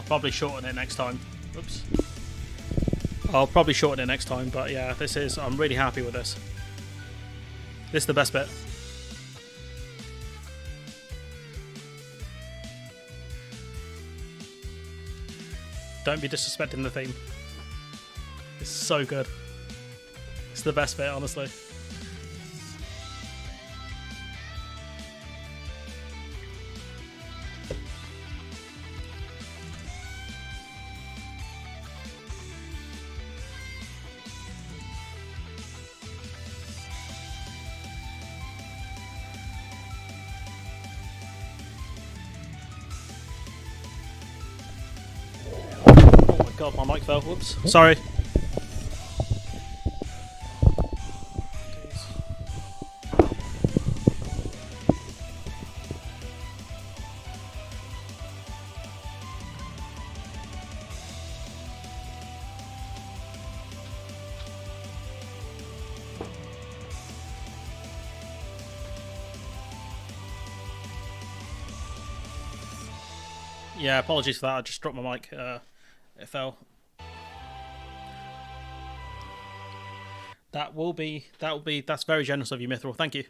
probably shorten it next time. Oops. I'll probably shorten it next time, but yeah, I'm really happy with this. This is the best bit. Don't be disrespecting the theme. It's so good. It's the best bit, honestly. God, my mic fell. Whoops. Sorry. Yeah, apologies for that. I just dropped my mic. It fell. That's very generous of you, Mithril. Thank you.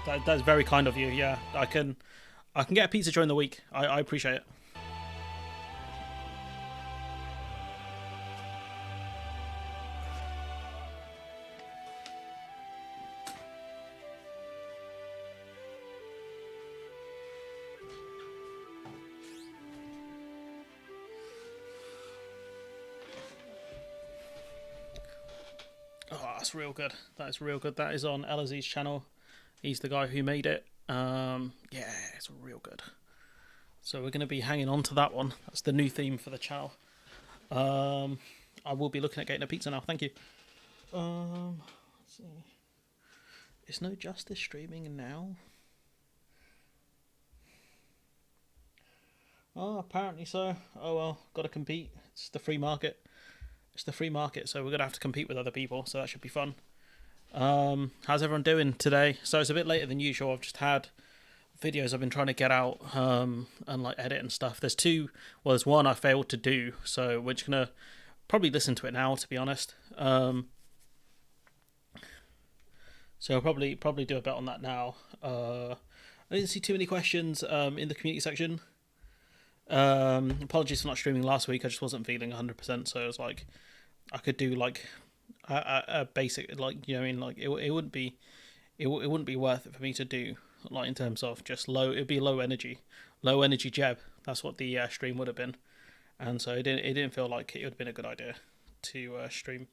That's very kind of you. Yeah, I can get a pizza during the week. I appreciate it. Oh, that's real good. That is real good. That is on Elaziz's channel. He's the guy who made it. Yeah, it's real good. So we're going to be hanging on to that one. That's the new theme for the channel. I will be looking at getting a pizza now. Thank you. Let's see. Is No Justice streaming now? Oh, apparently so. Oh well, got to compete. It's the free market. It's the free market, so we're going to have to compete with other people, so that should be fun. How's everyone doing today? So it's a bit later than usual. I've just had videos I've been trying to get out and like edit and stuff. There's one I failed to do, so we're just going to probably listen to it now, to be honest. So I'll probably do a bit on that now. I didn't see too many questions in the community section. Apologies for not streaming last week. I just wasn't feeling 100%, so it was like I could do like a basic, like, you know what I mean, like it wouldn't be worth it for me to do, like, in terms of just it'd be low energy jab. That's what the stream would have been, and so it didn't feel like it would have been a good idea to stream.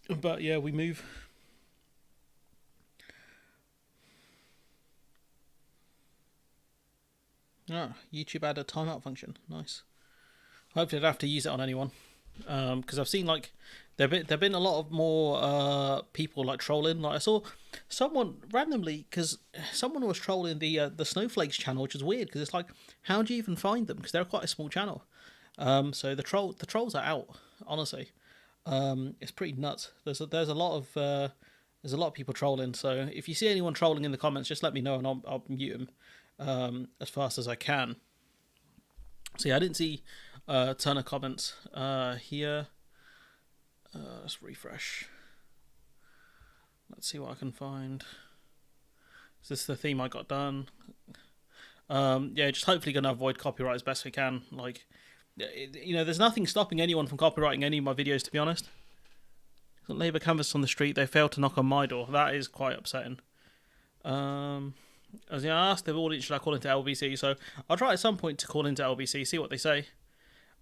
But yeah, we move. YouTube had a timeout function. Nice. Hopefully I don't have to use it on anyone. Because I've seen like there've been a lot of more people like trolling. Like I saw someone randomly, because someone was trolling the Snowflakes channel, which is weird because it's like, how do you even find them? Because they're quite a small channel. So the trolls are out. Honestly, it's pretty nuts. There's a lot of people trolling. So if you see anyone trolling in the comments, just let me know and I'll mute them as fast as I can. So yeah, I didn't see a ton of comments here. Let's refresh. Let's see what I can find. Is this the theme I got done? Yeah, just hopefully going to avoid copyright as best we can. Like, you know, there's nothing stopping anyone from copyrighting any of my videos, to be honest. Got Labour canvassed on the street. They failed to knock on my door. That is quite upsetting. As I asked the audience, should I call into LBC? So I'll try at some point to call into LBC, see what they say.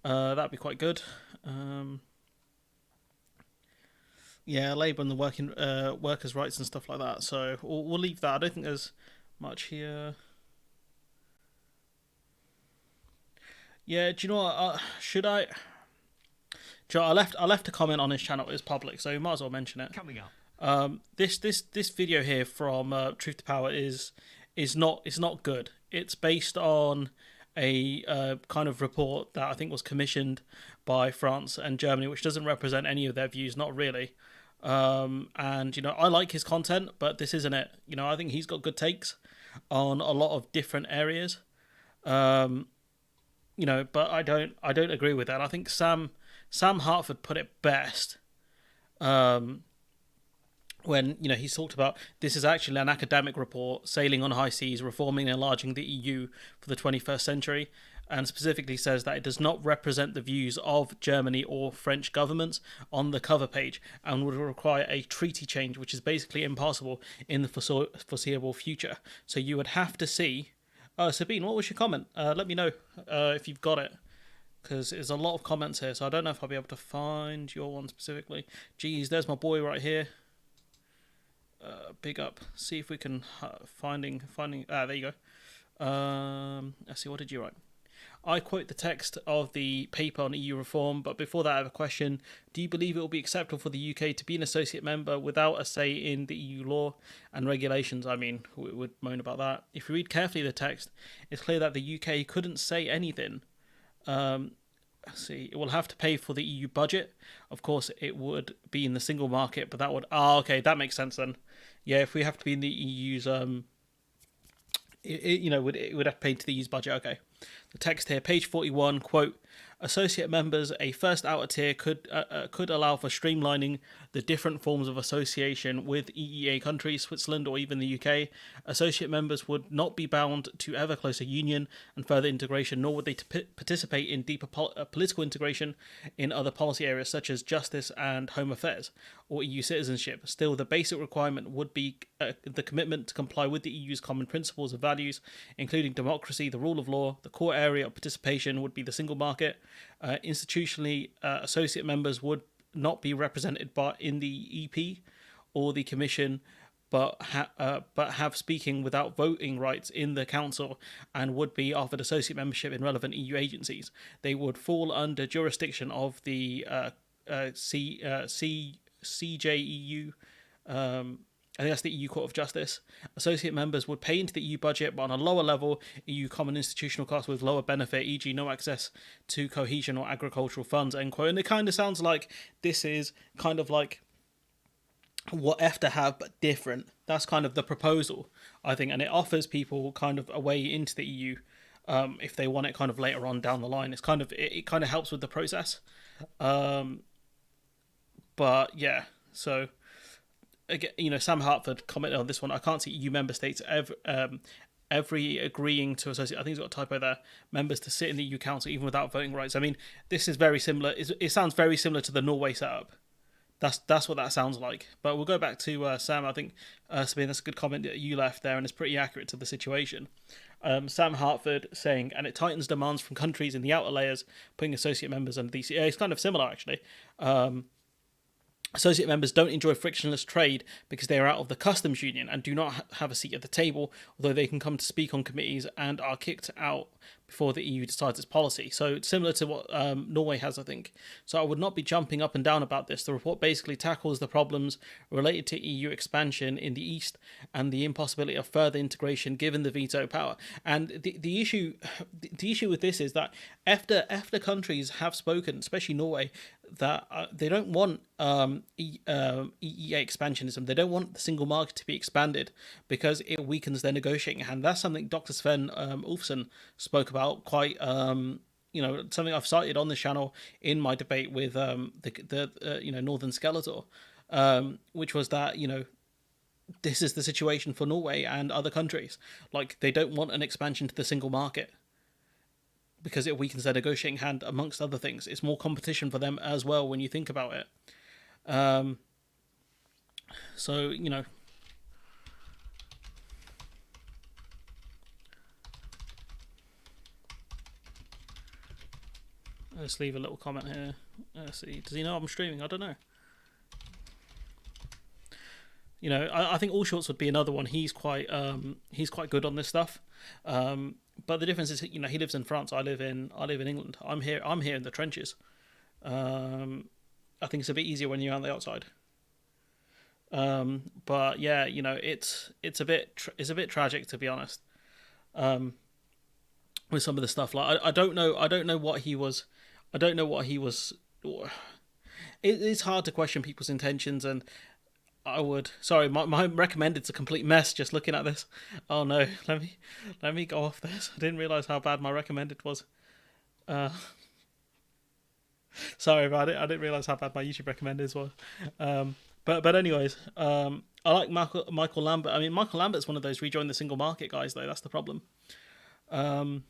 That'd be quite good. Yeah, Labour and the workers' rights and stuff like that. So we'll leave that. I don't think there's much here. Yeah, do you know what? Should I? Do you know, I left a comment on his channel. It's public, so you might as well mention it. Coming up. This video here from Truth to Power is not good. It's based on a kind of report that I think was commissioned by France and Germany, which doesn't represent any of their views, not really. And you know, I like his content, but this isn't it. You know, I think he's got good takes on a lot of different areas. Um, but I don't agree with that. I think Sam Hartford put it best. Um, when he's talked about this is actually an academic report, sailing on high seas, reforming and enlarging the EU for the 21st century, and specifically says that it does not represent the views of Germany or French governments on the cover page, and would require a treaty change, which is basically impossible in the foreseeable future. So you would have to see. Sabine, what was your comment? Let me know if you've got it, because there's a lot of comments here, so I don't know if I'll be able to find your one specifically. Geez, there's my boy right here. Big up. See if we can finding. There you go. Let's see. What did you write? I quote the text of the paper on EU reform, but before that, I have a question. Do you believe it will be acceptable for the UK to be an associate member without a say in the EU law and regulations? I mean, we would moan about that. If you read carefully the text, it's clear that the UK couldn't say anything. See, it will have to pay for the EU budget. Of course, it would be in the single market, but that would... okay, that makes sense then. Yeah, if we have to be in the EU's... it would have to pay to the EU's budget. Okay. The text here, page 41, quote, associate members, a first outer tier, could allow for streamlining the different forms of association with EEA countries, Switzerland, or even the UK. Associate members would not be bound to ever closer union and further integration, nor would they participate in deeper political integration in other policy areas such as justice and home affairs or EU citizenship. Still, the basic requirement would be the commitment to comply with the EU's common principles and values, including democracy, the rule of law. The core area of participation would be the single market. Institutionally, associate members would not be represented in the EP or the Commission, but have speaking without voting rights in the Council, and would be offered associate membership in relevant EU agencies. They would fall under jurisdiction of the CJEU. I think that's the EU Court of Justice. Associate members would pay into the EU budget, but on a lower level, EU common institutional costs with lower benefit, e.g. no access to cohesion or agricultural funds, end quote. And it kind of sounds like this is kind of like what EFTA have, but different. That's kind of the proposal, I think, and it offers people kind of a way into the EU if they want it kind of later on down the line. It's kind of it kind of helps with the process. But yeah, so... Again, Sam Hartford commented on this one. I can't see EU member states every agreeing to associate. I think he's got a typo there. Members to sit in the EU Council even without voting rights. I mean, this is very similar. It sounds very similar to the Norway setup. That's what that sounds like. But we'll go back to Sam. I think Sabine, that's a good comment that you left there, and it's pretty accurate to the situation. Sam Hartford saying, and it tightens demands from countries in the outer layers, putting associate members under these. It's kind of similar actually. Associate members don't enjoy frictionless trade because they are out of the customs union and do not have a seat at the table, although they can come to speak on committees and are kicked out before the EU decides its policy. So similar to what Norway has, I think. So I would not be jumping up and down about this. The report basically tackles the problems related to EU expansion in the East and the impossibility of further integration given the veto power. And the issue with this is that EFTA countries have spoken, especially Norway, that they don't want EEA expansionism. They don't want the single market to be expanded because it weakens their negotiating hand. That's something Dr. Sven Ulfsson spoke about quite, something I've cited on this channel in my debate with the Northern Skeletor, which was that, this is the situation for Norway and other countries. Like, they don't want an expansion to the single market because it weakens their negotiating hand, amongst other things. It's more competition for them as well when you think about it. Let's leave a little comment here. Let's see. Does he know I'm streaming? I don't know. I think All Shorts would be another one. He's quite good on this stuff. But the difference is, he lives in France. I live in England. I'm here in the trenches. I think it's a bit easier when you're on the outside. But yeah, it's a bit tragic, to be honest. With some of the stuff, like I don't know what he was. It's hard to question people's intentions, and I would. Sorry, my recommended's a complete mess. Just looking at this. Oh no, let me go off this. I didn't realize how bad my recommended was. Uh, Sorry, but I didn't realize how bad my YouTube recommenders were. But anyways, I like Michael Lambert. I mean, Michael Lambert's one of those rejoin the single market guys, though. That's the problem. Um,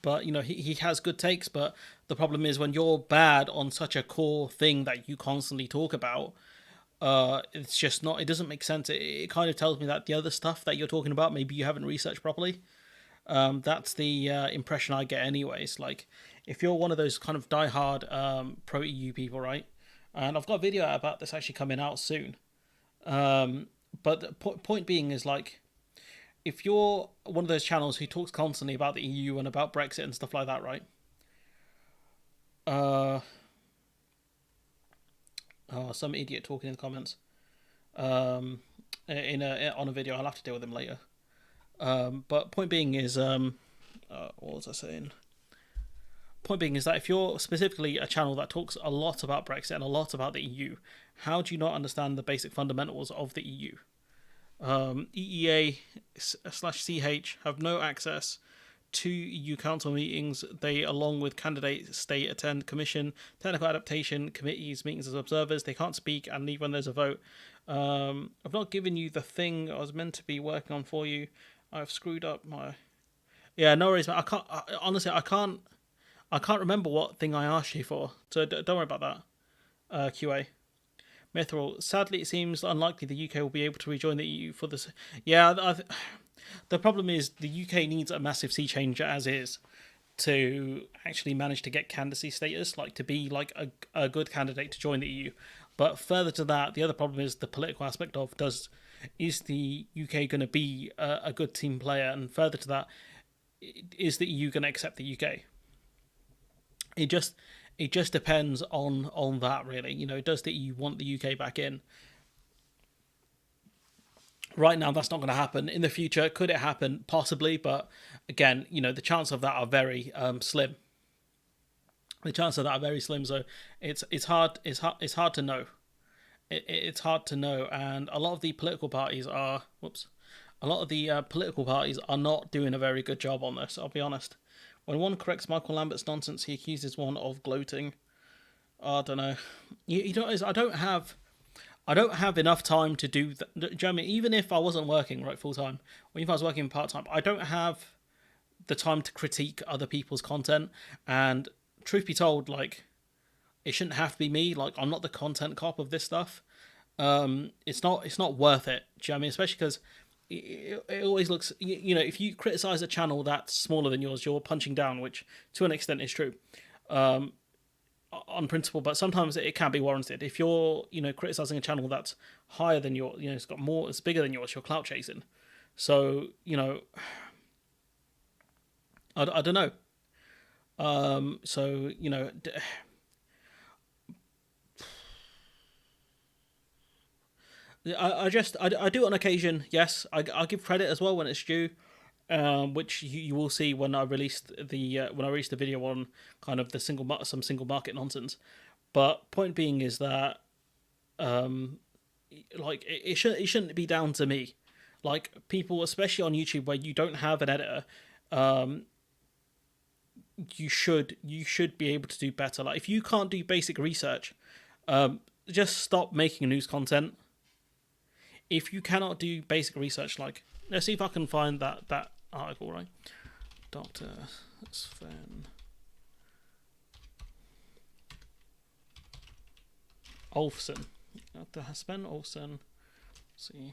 but he has good takes. But the problem is when you're bad on such a core thing that you constantly talk about, it's just not. It doesn't make sense. It kind of tells me that the other stuff that you're talking about, maybe you haven't researched properly. That's the impression I get, anyways. Like, if you're one of those kind of diehard pro EU people, right? And I've got a video about this actually coming out soon. But the point being is, like, if you're one of those channels who talks constantly about the EU and about Brexit and stuff like that, right? Some idiot talking in the comments. On a video, I'll have to deal with him later. But point being is, what was I saying? Point being is that if you're specifically a channel that talks a lot about Brexit and a lot about the EU, how do you not understand the basic fundamentals of the EU? EEA/CH have no access to EU Council meetings. They, along with candidates, stay attend Commission, technical adaptation committees, meetings as observers. They can't speak and leave when there's a vote. I've not given you the thing I was meant to be working on for you. I've screwed up my. Yeah, no worries, man. Honestly, I can't remember what thing I asked you for. So don't worry about that. QA. Mithril. Sadly, it seems unlikely the UK will be able to rejoin the EU for this. Yeah, the problem is the UK needs a massive sea change as is to actually manage to get candidacy status, like to be like a good candidate to join the EU. But further to that, the other problem is the political aspect of is the UK going to be a good team player, and further to that, is the EU going to accept the UK? It just depends on that, really. Does the EU want the UK back in? Right now, that's not going to happen. In the future, could it happen? Possibly, but again, the chances of that are very slim. The chances of that are very slim. So it's hard to know. It's hard to know, and a lot of the political parties are not doing a very good job on this. I'll be honest. When one corrects Michael Lambert's nonsense, he accuses one of gloating. I don't know. I don't have enough time to do that. Do you know what I mean? Even if I wasn't working right full time, or if I was working part time, I don't have the time to critique other people's content. And truth be told, like, it shouldn't have to be me. Like, I'm not the content cop of this stuff. It's not worth it. Do you know what I mean? Especially because it always looks, if you criticize a channel that's smaller than yours, you're punching down, which to an extent is true. On principle, but sometimes it can be warranted. If you're, criticizing a channel that's higher than your, it's bigger than yours, you're clout chasing. So, I don't know. I do on occasion. Yes, I give credit as well when it's due, which you will see when I released the video on kind of some single market nonsense. But point being is that, like, it shouldn't be down to me. Like, people, especially on YouTube where you don't have an editor, you should be able to do better. Like, if you can't do basic research, just stop making news content. If you cannot do basic research, like, let's see if I can find that article, right? Dr. Sven Olfsen. Dr. Sven Olfsen. Let's see.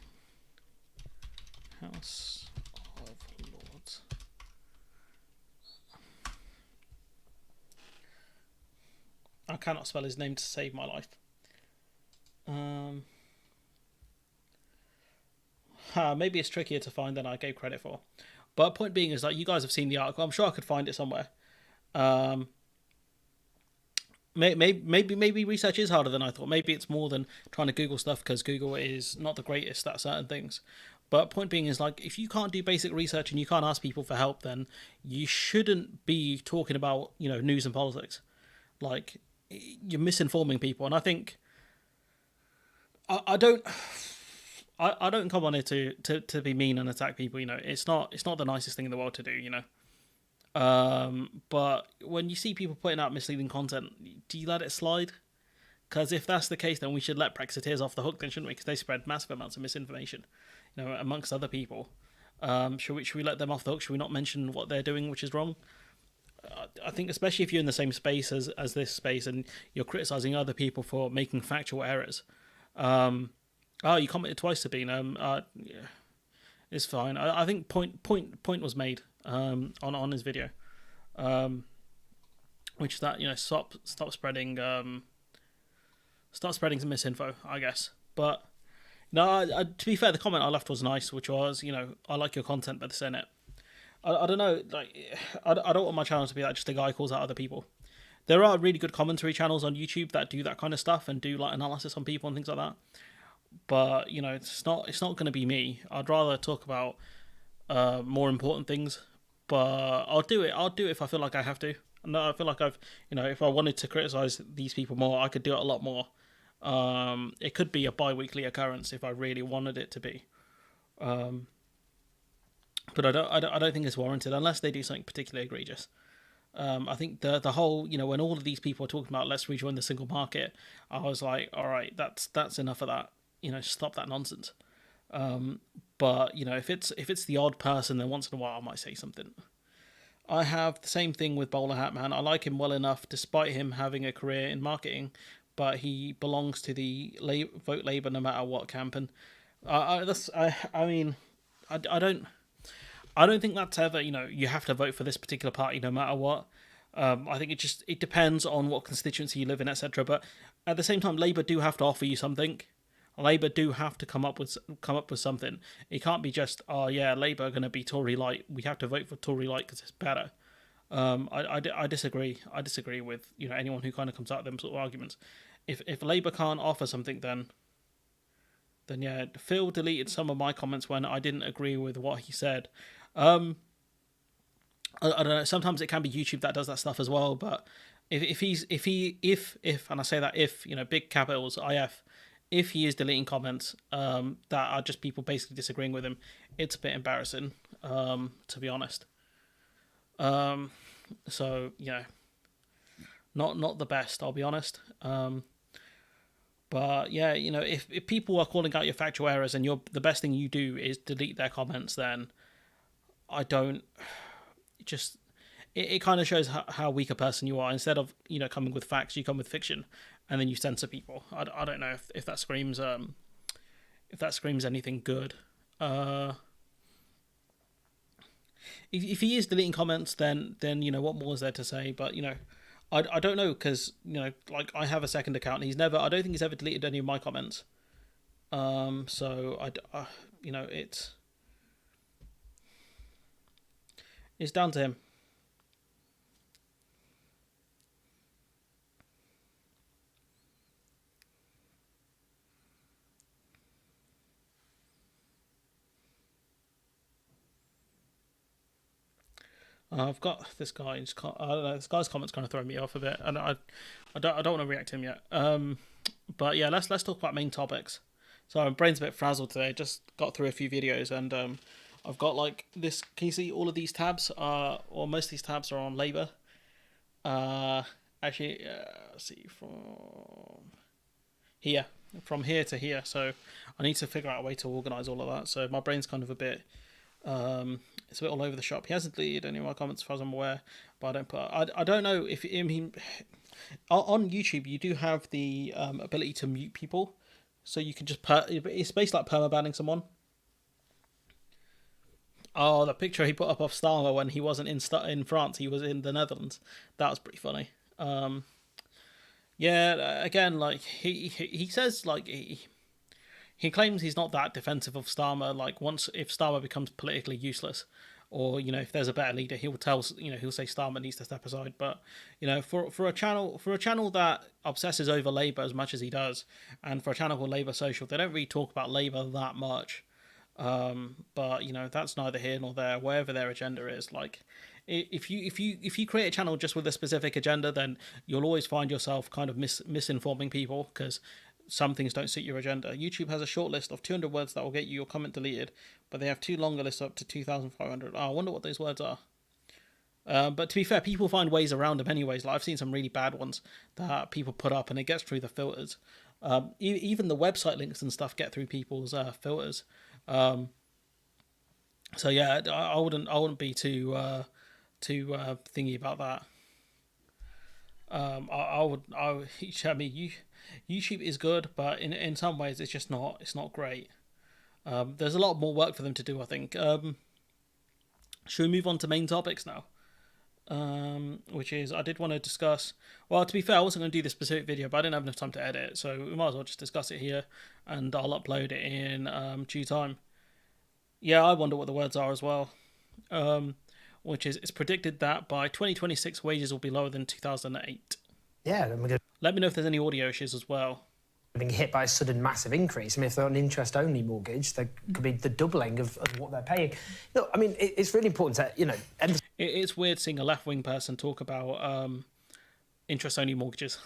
House of Lords. I cannot spell his name to save my life. Maybe it's trickier to find than I gave credit for. But point being is that you guys have seen the article. I'm sure I could find it somewhere. Maybe research is harder than I thought. Maybe it's more than trying to Google stuff, because Google is not the greatest at certain things. But point being is, like, if you can't do basic research and you can't ask people for help, then you shouldn't be talking about, news and politics. Like, you're misinforming people. And I think I don't. I don't come on here to be mean and attack people. You know, it's not the nicest thing in the world to do. You know, but when you see people putting out misleading content, do you let it slide? Because if that's the case, then we should let Brexiteers off the hook, then, shouldn't we? Because they spread massive amounts of misinformation, you know, amongst other people. Should we let them off the hook? Should we not mention what they're doing, which is wrong? I think, especially if you're in the same space as this space and you're criticizing other people for making factual errors. Oh, you commented twice, Sabine. Yeah, it's fine. I think point was made on his video, which is that, you know, stop spreading some misinfo, I guess. But no, to be fair, the comment I left was nice, which was, you know, I like your content, but this ain't it. I don't know, like, I don't want my channel to be like just a guy who calls out other people. There are really good commentary channels on YouTube that do that kind of stuff and do like analysis on people and things like that. But you know, it's not going to be me. I'd rather talk about more important things. But I'll do it. I'll do it if I feel like I have to. No, I feel like I've, you know, if I wanted to criticize these people more, I could do it a lot more. It could be a bi-weekly occurrence if I really wanted it to be. But I don't think it's warranted unless they do something particularly egregious. I think the whole, you know, when all of these people are talking about let's rejoin the single market, I was like, all right, that's enough of that. You know, stop that nonsense. But you know, if it's the odd person, then once in a while I might say something. I have the same thing with Bowler Hat Man. I like him well enough, despite him having a career in marketing, but he belongs to the vote Labour no matter what camp. And I mean, I don't. I don't think that's ever, you know, you have to vote for this particular party no matter what. I think it depends on what constituency you live in, etc. But at the same time, Labour do have to offer you something. Labour do have to come up with something. It can't be just, oh yeah, Labour are going to be Tory light. We have to vote for Tory light because it's better. I disagree. I disagree with, you know, anyone who kind of comes out with them sort of arguments. If Labour can't offer something, then yeah, Phil deleted some of my comments when I didn't agree with what he said. I don't know. Sometimes it can be YouTube that does that stuff as well. But if and I say that if, you know, big capitals IF, if he is deleting comments that are just people basically disagreeing with him, it's a bit embarrassing, to be honest. So you know, not the best, I'll be honest. But yeah, you know, if people are calling out your factual errors and the best thing you do is delete their comments, then I don't just. It kind of shows how weak a person you are. Instead of, you know, coming with facts, you come with fiction, and then you censor people. I don't know if that screams anything good. If he is deleting comments, then you know, what more is there to say? But you know, I don't know, because, you know, like, I have a second account. And I don't think he's ever deleted any of my comments. So you know, it's down to him. I've got this guy. I don't know. This guy's comments kind of throwing me off a bit, and I don't want to react to him yet. But yeah, let's talk about main topics. So my brain's a bit frazzled today. Just got through a few videos, and I've got like this. Can you see all of these tabs? Or most of these tabs are on Labour. Actually, let's see, from here to here. So I need to figure out a way to organise all of that. So my brain's kind of a bit. It's a bit all over the shop. He hasn't deleted any of my comments as far as I'm aware, but I don't know if on YouTube you do have the ability to mute people, so you can just it's basically like permabanning someone. Oh, the picture he put up of Starmer when he wasn't in France, he was in the Netherlands. That was pretty funny. Yeah, again, like he says, like he claims he's not that defensive of Starmer. Like, if Starmer becomes politically useless, or, you know, if there's a better leader, he'll say Starmer needs to step aside. But, you know, for a channel that obsesses over Labour as much as he does, and for a channel called Labour Social, they don't really talk about Labour that much. But, you know, that's neither here nor there. Wherever their agenda is, like, if you create a channel just with a specific agenda, then you'll always find yourself kind of misinforming people, because some things don't suit your agenda. YouTube has a short list of 200 words that will get you your comment deleted, but they have two longer lists up to 2,500. Oh, I wonder what those words are. But to be fair, people find ways around them anyways. Like I've seen some really bad ones that people put up, and it gets through the filters. Even the website links and stuff get through people's filters. So yeah, I wouldn't be too thingy about that. I mean, YouTube is good, but in some ways it's just not. It's not great. There's a lot more work for them to do, I think. Should we move on to main topics now? Which is, I did want to discuss. Well, to be fair, I wasn't going to do this specific video, but I didn't have enough time to edit it, so we might as well just discuss it here, and I'll upload it in due time. Yeah, I wonder what the words are as well. Which is, it's predicted that by 2026 wages will be lower than 2008. Yeah, then we're going Let me know if there's any audio issues as well. being hit by a sudden massive increase. I mean, if they're on an interest-only mortgage, there could be the doubling of what they're paying. Look, I mean, it's really important to, It's weird seeing a left-wing person talk about interest-only mortgages.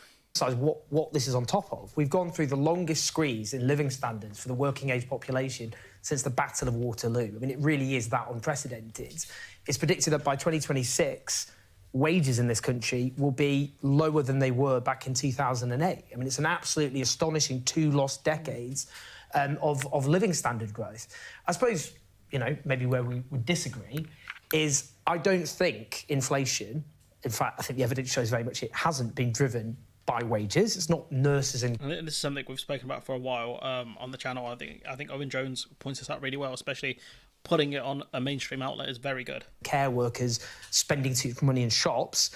emphasise what this is on top of. We've gone through the longest squeeze in living standards for the working-age population since the Battle of Waterloo. I mean, it really is that unprecedented. It's predicted that by 2026, wages in this country will be lower than they were back in 2008. I mean, it's an absolutely astonishing 2 lost decades of living standard growth. I suppose, maybe where we would disagree is I don't think inflation, in fact, I think the evidence shows very much it hasn't been driven by wages. It's not nurses and this is something we've spoken about for a while on the channel. I think Owen Jones points this out really well, especially putting it on a mainstream outlet is very good. Care workers spending too much money in shops.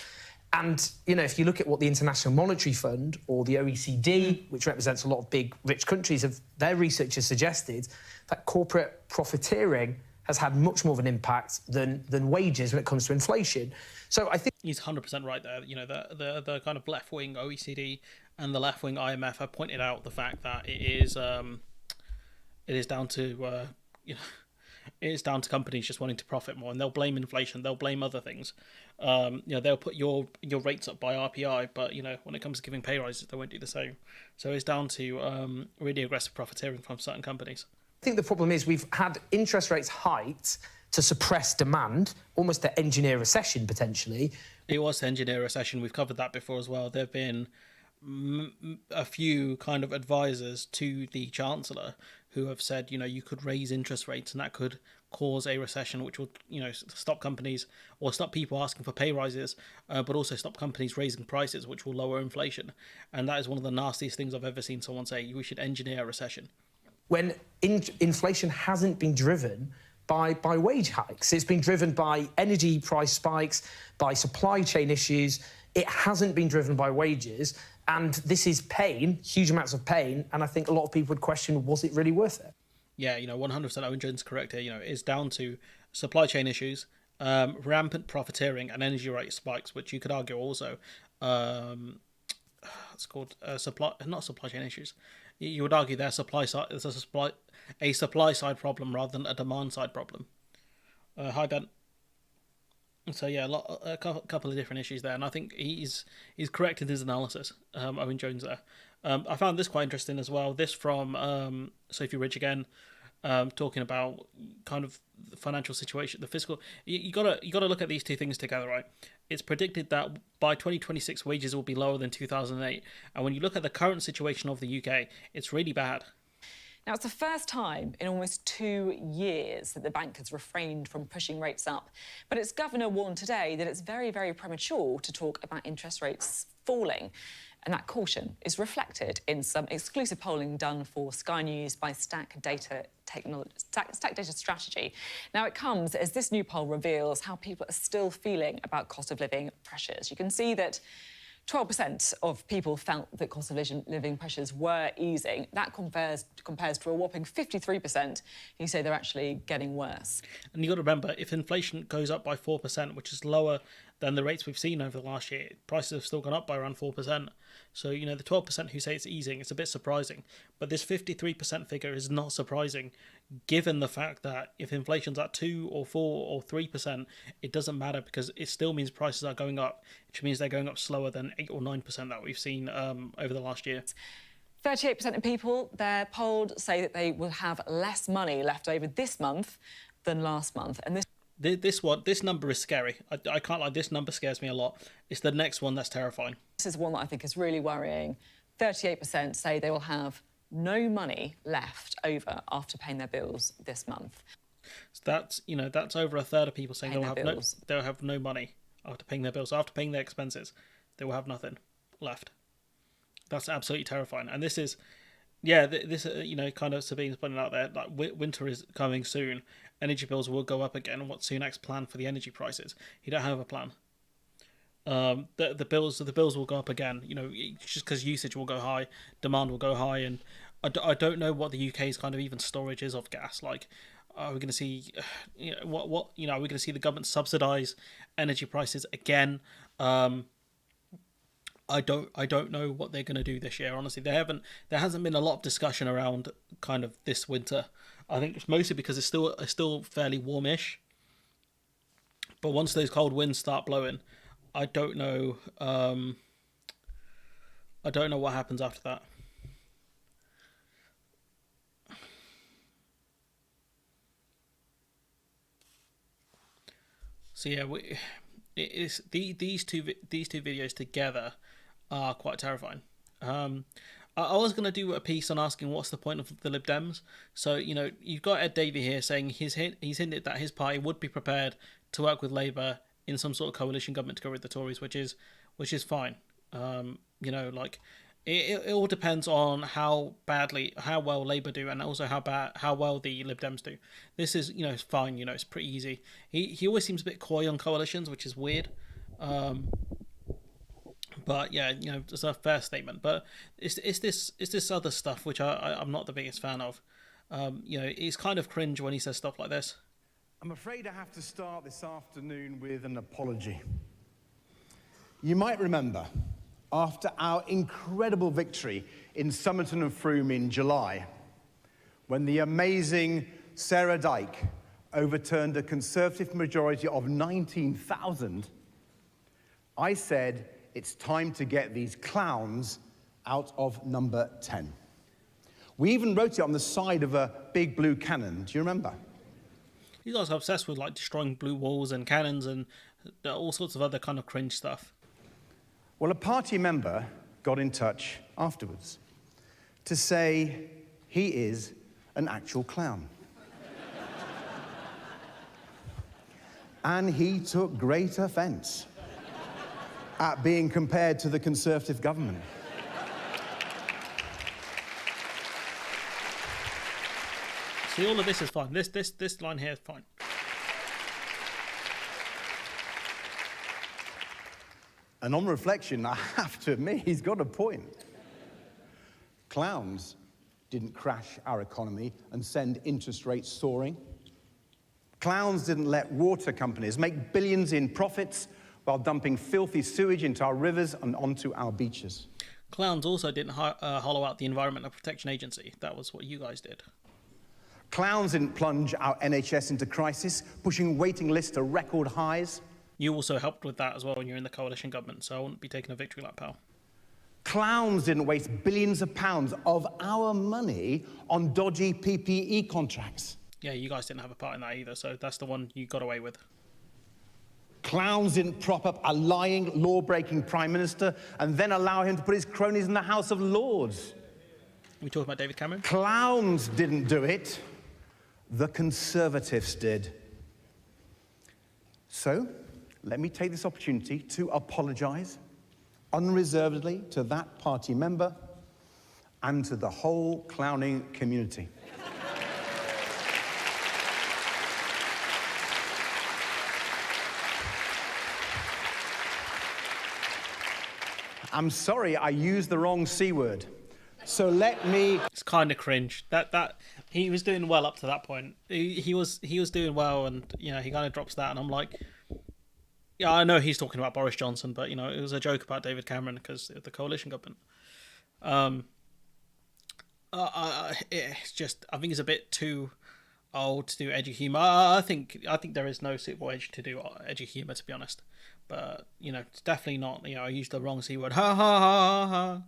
And, if you look at what the International Monetary Fund or the OECD, which represents a lot of big, rich countries, their research has suggested that corporate profiteering has had much more of an impact than wages when it comes to inflation. So I think he's 100% right there. The kind of left-wing OECD and the left-wing IMF have pointed out the fact that it is down to it is down to companies just wanting to profit more, and they'll blame inflation, they'll blame other things. They'll put your rates up by RPI, but when it comes to giving pay rises, they won't do the same. So it's down to really aggressive profiteering from certain companies. I think the problem is we've had interest rates hiked to suppress demand, almost to engineer a recession potentially. It was to engineer a recession. We've covered that before as well. There have been a few kind of advisors to the Chancellor who have said, you could raise interest rates and that could cause a recession, which will, stop companies or stop people asking for pay rises, but also stop companies raising prices, which will lower inflation. And that is one of the nastiest things I've ever seen someone say. We should engineer a recession. When inflation hasn't been driven by wage hikes, it's been driven by energy price spikes, by supply chain issues. It hasn't been driven by wages. And this is pain, huge amounts of pain. And I think a lot of people would question, was it really worth it? Yeah, 100% Owen Jones correct here. It's down to supply chain issues, rampant profiteering and energy rate spikes, which you could argue also, it's called not supply chain issues. You would argue their supply side is a supply side problem rather than a demand side problem. Hi Ben. So yeah, a couple of different issues there, and I think he's correct in his analysis. Owen Jones there. I found this quite interesting as well. This from Sophie Ridge again, talking about kind of the financial situation, the fiscal. You gotta look at these two things together, right? It's predicted that by 2026 wages will be lower than 2008, and when you look at the current situation of the UK, it's really bad. Now, it's the first time in almost 2 years that the bank has refrained from pushing rates up. But its governor warned today that it's very, very premature to talk about interest rates falling. And that caution is reflected in some exclusive polling done for Sky News by Stack Data Strategy. Now, it comes as this new poll reveals how people are still feeling about cost of living pressures. You can see that 12% of people felt that cost of living pressures were easing. That compares to a whopping 53% who say they're actually getting worse. And you've got to remember, if inflation goes up by 4%, which is lower than the rates we've seen over the last year, prices have still gone up by around 4%. So, the 12% who say it's easing, it's a bit surprising. But this 53% figure is not surprising, given the fact that if inflation's at 2 or 4 or 3%, it doesn't matter because it still means prices are going up, which means they're going up slower than 8 or 9% that we've seen over the last year. 38% of people they're polled say that they will have less money left over this month than last month. And this number is scary. I can't lie, this number scares me a lot. It's the next one that's terrifying. This is one that I think is really worrying. 38% say they will have no money left over after paying their bills this month. So that's over a third of people saying they'll have no money after paying their bills, after paying their expenses. They will have nothing left. That's absolutely terrifying. And this is, kind of Sabine's pointing out there, like winter is coming soon. Energy bills will go up again. What's Sunak's plan for the energy prices? He don't have a plan. The bills will go up again. Just because usage will go high, demand will go high, and I don't know what the UK's kind of even storage is of gas. Like, are we going to see, are we going to see the government subsidise energy prices again? I don't know what they're going to do this year. Honestly, there hasn't been a lot of discussion around kind of this winter. I think it's mostly because it's still fairly warmish. But once those cold winds start blowing, I don't know. I don't know what happens after that. So yeah, these two videos together are quite terrifying. I was going to do a piece on asking what's the point of the Lib Dems. So you've got Ed Davey here saying he's hinted that his party would be prepared to work with Labour in some sort of coalition government to go rid of the Tories, which is fine. It all depends on how well Labour do, and also how well the Lib Dems do. This is it's fine. It's pretty easy. He always seems a bit coy on coalitions, which is weird. But yeah, it's a fair statement. But it's this other stuff which I'm not the biggest fan of. It's kind of cringe when he says stuff like this. I'm afraid I have to start this afternoon with an apology. You might remember, after our incredible victory in Somerton and Frome in July, when the amazing Sarah Dyke overturned a Conservative majority of 19,000, I said it's time to get these clowns out of number 10. We even wrote it on the side of a big blue cannon. Do you remember? You guys are obsessed with like destroying blue walls and cannons and all sorts of other kind of cringe stuff. Well, a party member got in touch afterwards to say he is an actual clown. And he took great offence at being compared to the Conservative government. See, all of this is fine. This line here is fine. And on reflection, I have to admit, he's got a point. Clowns didn't crash our economy and send interest rates soaring. Clowns didn't let water companies make billions in profits while dumping filthy sewage into our rivers and onto our beaches. Clowns also didn't hollow out the Environmental Protection Agency. That was what you guys did. Clowns didn't plunge our NHS into crisis, pushing waiting lists to record highs. You also helped with that as well when you're in the coalition government, so I wouldn't be taking a victory lap, pal. Clowns didn't waste billions of pounds of our money on dodgy PPE contracts. Yeah, you guys didn't have a part in that either, so that's the one you got away with. Clowns didn't prop up a lying, law-breaking Prime Minister and then allow him to put his cronies in the House of Lords. We talking about David Cameron? Clowns didn't do it. The Conservatives did. So, let me take this opportunity to apologise unreservedly to that party member and to the whole clowning community. I'm sorry I used the wrong C word. So let me... It's kind of cringe. That he was doing well up to that point. He was doing well, and he kind of drops that, and I'm like, yeah, I know he's talking about Boris Johnson, but it was a joke about David Cameron because of the coalition government. It's just, I think it's a bit too old to do edgy humour. I think there is no suitable age to do edgy humour, to be honest. But it's definitely not. I used the wrong C word. Ha ha ha ha.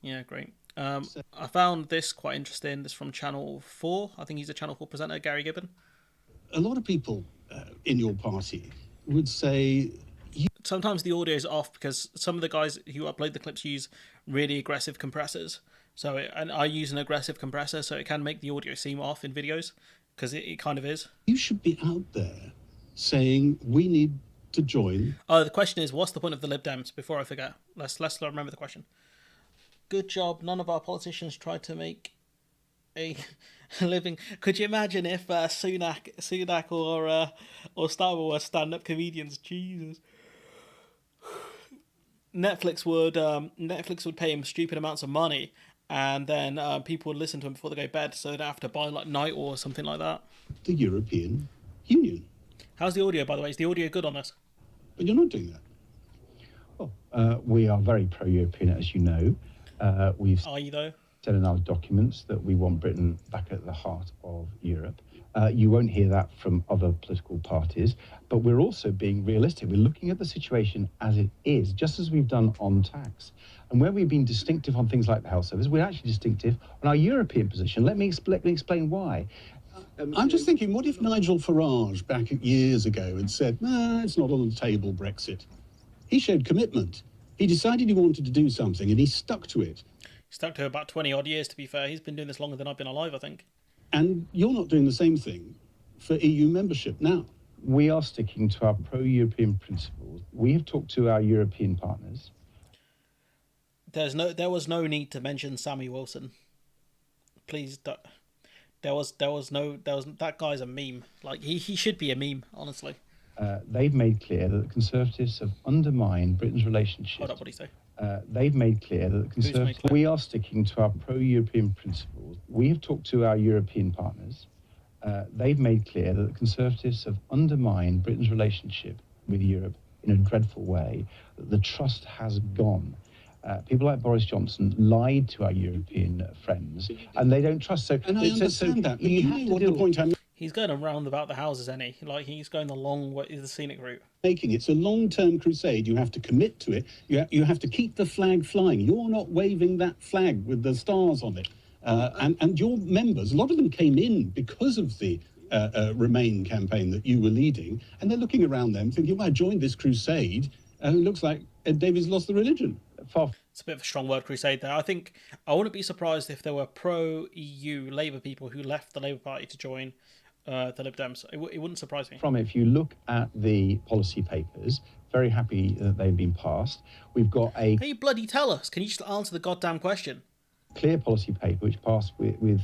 Yeah, great. I found this quite interesting. This from Channel 4. I think he's a Channel 4 presenter, Gary Gibbon. A lot of people in your party would say... Sometimes the audio is off because some of the guys who upload the clips use really aggressive compressors. And I use an aggressive compressor, so it can make the audio seem off in videos, because it kind of is. You should be out there saying, we need to join. Oh, the question is, what's the point of the Lib Dems? Before I forget, let's remember the question. Good job. None of our politicians tried to make a living. Could you imagine if Sunak or Starmer were stand-up comedians? Jesus. Netflix would pay him stupid amounts of money, and then people would listen to him before they go to bed, so they'd have to buy like Night or something like that. The European Union. How's the audio, by the way? Is the audio good on this? But you're not doing that. Well, we are very pro-European, as you know. We've Are you though? said in our documents that we want Britain back at the heart of Europe. You won't hear that from other political parties, but we're also being realistic. We're looking at the situation as it is, just as we've done on tax. And where we've been distinctive on things like the health service, we're actually distinctive on our European position. Let me explain why. I'm just thinking, what if Nigel Farage back years ago had said, it's not on the table, Brexit? He showed commitment. He decided he wanted to do something and he stuck to it. He stuck to about 20 odd years, to be fair. He's been doing this longer than I've been alive, I think. And you're not doing the same thing for EU membership now. We are sticking to our pro-European principles. We have talked to our European partners. There was no need to mention Sammy Wilson. Please don't. That guy's a meme. Like he should be a meme, honestly. They've made clear that the Conservatives have undermined Britain's relationship. Hold up, what do you say? They've made clear that the Conservatives... We are sticking to our pro-European principles. We have talked to our European partners. They've made clear that the Conservatives have undermined Britain's relationship with Europe in a dreadful way, that the trust has gone. People like Boris Johnson lied to our European friends, and they don't trust. And I understand that, but you know what the point I'm He's going around about the houses, isn't he? Like, he's going the long way, the scenic route. making. It's a long-term crusade. You have to commit to it. You have to keep the flag flying. You're not waving that flag with the stars on it. And your members, a lot of them came in because of the Remain campaign that you were leading, and they're looking around them thinking, well, I joined this crusade, and it looks like Ed Davies lost the religion. It's a bit of a strong word, crusade, there. I wouldn't be surprised if there were pro-EU Labour people who left the Labour Party to join the Lib Dems. It wouldn't surprise me. From if you look at the policy papers, very happy that they've been passed. We've got a... Can you bloody tell us? Can you just answer the goddamn question? Clear policy paper which passed with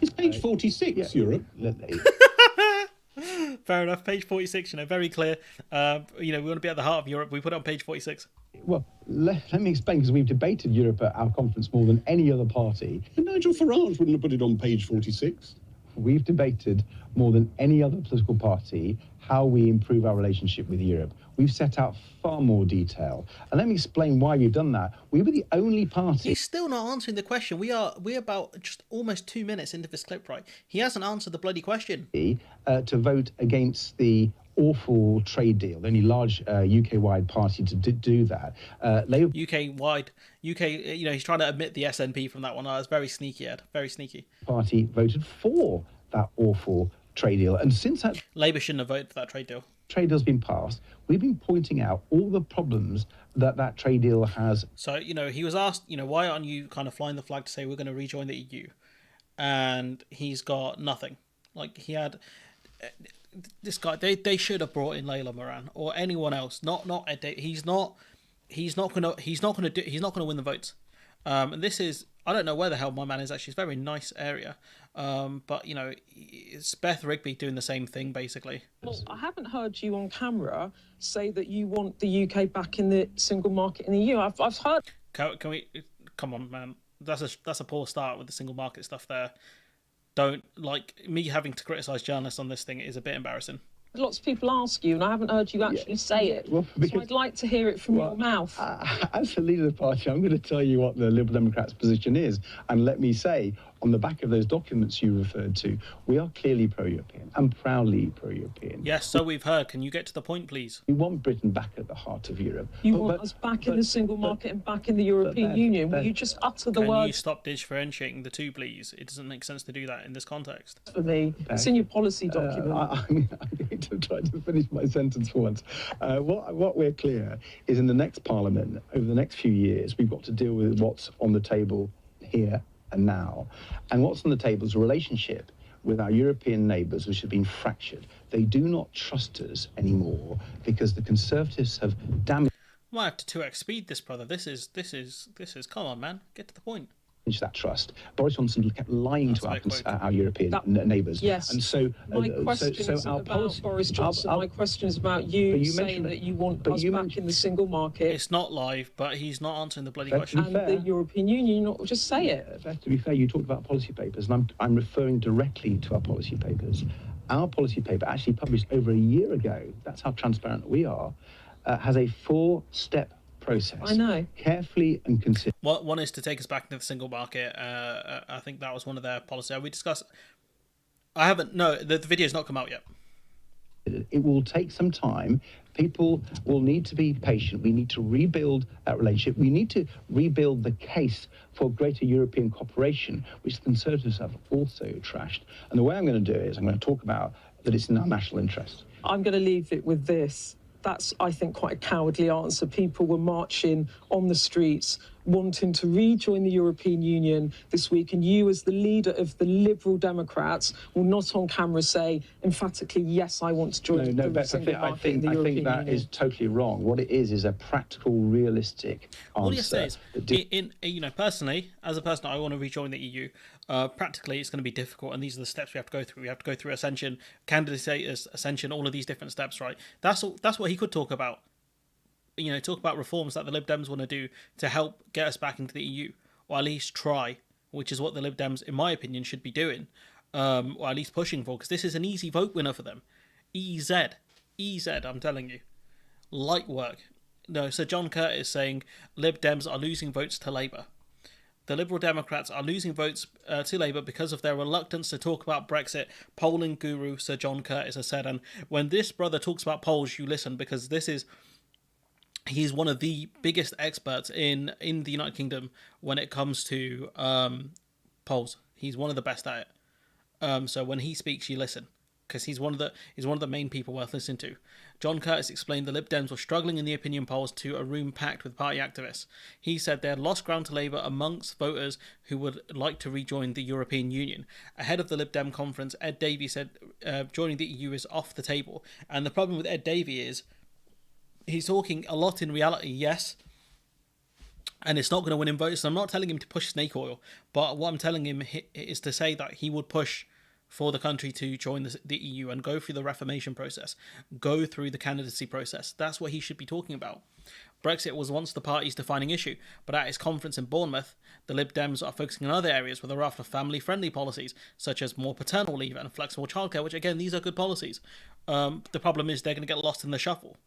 it's page 46, Europe. Fair enough. Page 46, very clear. We want to be at the heart of Europe. We put it on page 46. Well, let me explain, because we've debated Europe at our conference more than any other party. And Nigel Farage wouldn't have put it on page 46. We've debated more than any other political party how we improve our relationship with Europe. We've set out far more detail. And let me explain why we've done that. We were the only party... He's still not answering the question. We're about just almost 2 minutes into this clip, right? He hasn't answered the bloody question. ...to vote against the awful trade deal, the only large UK-wide party to do that. UK-wide. He's trying to omit the SNP from that one. That's very sneaky, Ed. Very sneaky. Party voted for that awful trade deal. And since that... Labour shouldn't have voted for that trade deal. Trade deal's been passed, we've been pointing out all the problems that trade deal has. So, he was asked, why aren't you kind of flying the flag to say we're going to rejoin the EU? And he's got nothing. Like, he had... This guy, they should have brought in Layla Moran or anyone else. Not Ed Davies. He's not gonna win the votes. And this is, I don't know where the hell my man is actually. It's a very nice area. But it's Beth Rigby doing the same thing basically. Well, I haven't heard you on camera say that you want the UK back in the single market in the EU. I've heard. Can we? Come on, man. That's a poor start with the single market stuff there. Don't, me having to criticise journalists on this thing is a bit embarrassing. Lots of people ask you, and I haven't heard you actually say it. Well, so I'd like to hear it from your mouth. As the leader of the party, I'm going to tell you what the Liberal Democrats' position is. And let me say, on the back of those documents you referred to, we are clearly pro-European and proudly pro-European. Yes, so we've heard. Can you get to the point, please? We want Britain back at the heart of Europe. You want us back in the single market and back in the European Union? Will you just utter the Can word? you stop differentiating the two, please? It doesn't make sense to do that in this context. For me, it's in your policy document. I'm going to try to finish my sentence for once. What we're clear is in the next Parliament, over the next few years, we've got to deal with what's on the table here and now. And what's on the table is a relationship with our European neighbours which have been fractured. They do not trust us anymore because the Conservatives have damaged Might have to 2x speed this, brother. This is. Come on, man. Get to the point. that trust. Boris Johnson kept lying to our European neighbours. Yes. And so, my question isn't about Boris Johnson. My question is about you saying that you want us back in the single market. It's not live, but he's not answering the bloody question. And the European Union, not just say it. To be fair, you talked about policy papers, and I'm referring directly to our policy papers. Our policy paper, actually published over a year ago, that's how transparent we are, has a 4-step process. I know. Carefully and consistently. One is to take us back into the single market. I think that was one of their policies. We discussed. I haven't. No, the video's not come out yet. It will take some time. People will need to be patient. We need to rebuild that relationship. We need to rebuild the case for greater European cooperation, which the Conservatives have also trashed. And the way I'm going to do it is I'm going to talk about that it's in our national interest. I'm going to leave it with this. That's, I think, quite a cowardly answer. People were marching on the streets wanting to rejoin the European Union this week, and you, as the leader of the Liberal Democrats, will not on camera say emphatically, yes, I want to join the single market in the European Union. I think that is totally wrong. What it is a practical, realistic answer. All you say is, personally, as a person, I want to rejoin the EU. Practically, it's going to be difficult, and these are the steps we have to go through. We have to go through ascension, candidate status, ascension, all of these different steps, right? That's what he could talk about. Talk about reforms that the Lib Dems want to do to help get us back into the EU, or at least try, which is what the Lib Dems, in my opinion, should be doing, or at least pushing for, because this is an easy vote winner for them. EZ, I'm telling you. Light work. No, so John Curtis saying Lib Dems are losing votes to Labour. The Liberal Democrats are losing votes to Labour because of their reluctance to talk about Brexit, polling guru Sir John Curtis has said. And when this brother talks about polls, you listen, because he's one of the biggest experts in the United Kingdom when it comes to polls. He's one of the best at it. So when he speaks, you listen, because he's one of the main people worth listening to. John Curtis explained the Lib Dems were struggling in the opinion polls to a room packed with party activists. He said they had lost ground to Labour amongst voters who would like to rejoin the European Union. Ahead of the Lib Dem conference, Ed Davey said joining the EU is off the table. And the problem with Ed Davey is he's talking a lot in reality, yes, and it's not going to win him votes. So I'm not telling him to push snake oil, but what I'm telling him is to say that he would push for the country to join the EU and go through the reformation process, go through the candidacy process. That's what he should be talking about. Brexit was once the party's defining issue, but at his conference in Bournemouth, the Lib Dems are focusing on other areas where they're after family-friendly policies, such as more paternal leave and flexible childcare, which, again, these are good policies. The problem is they're going to get lost in the shuffle.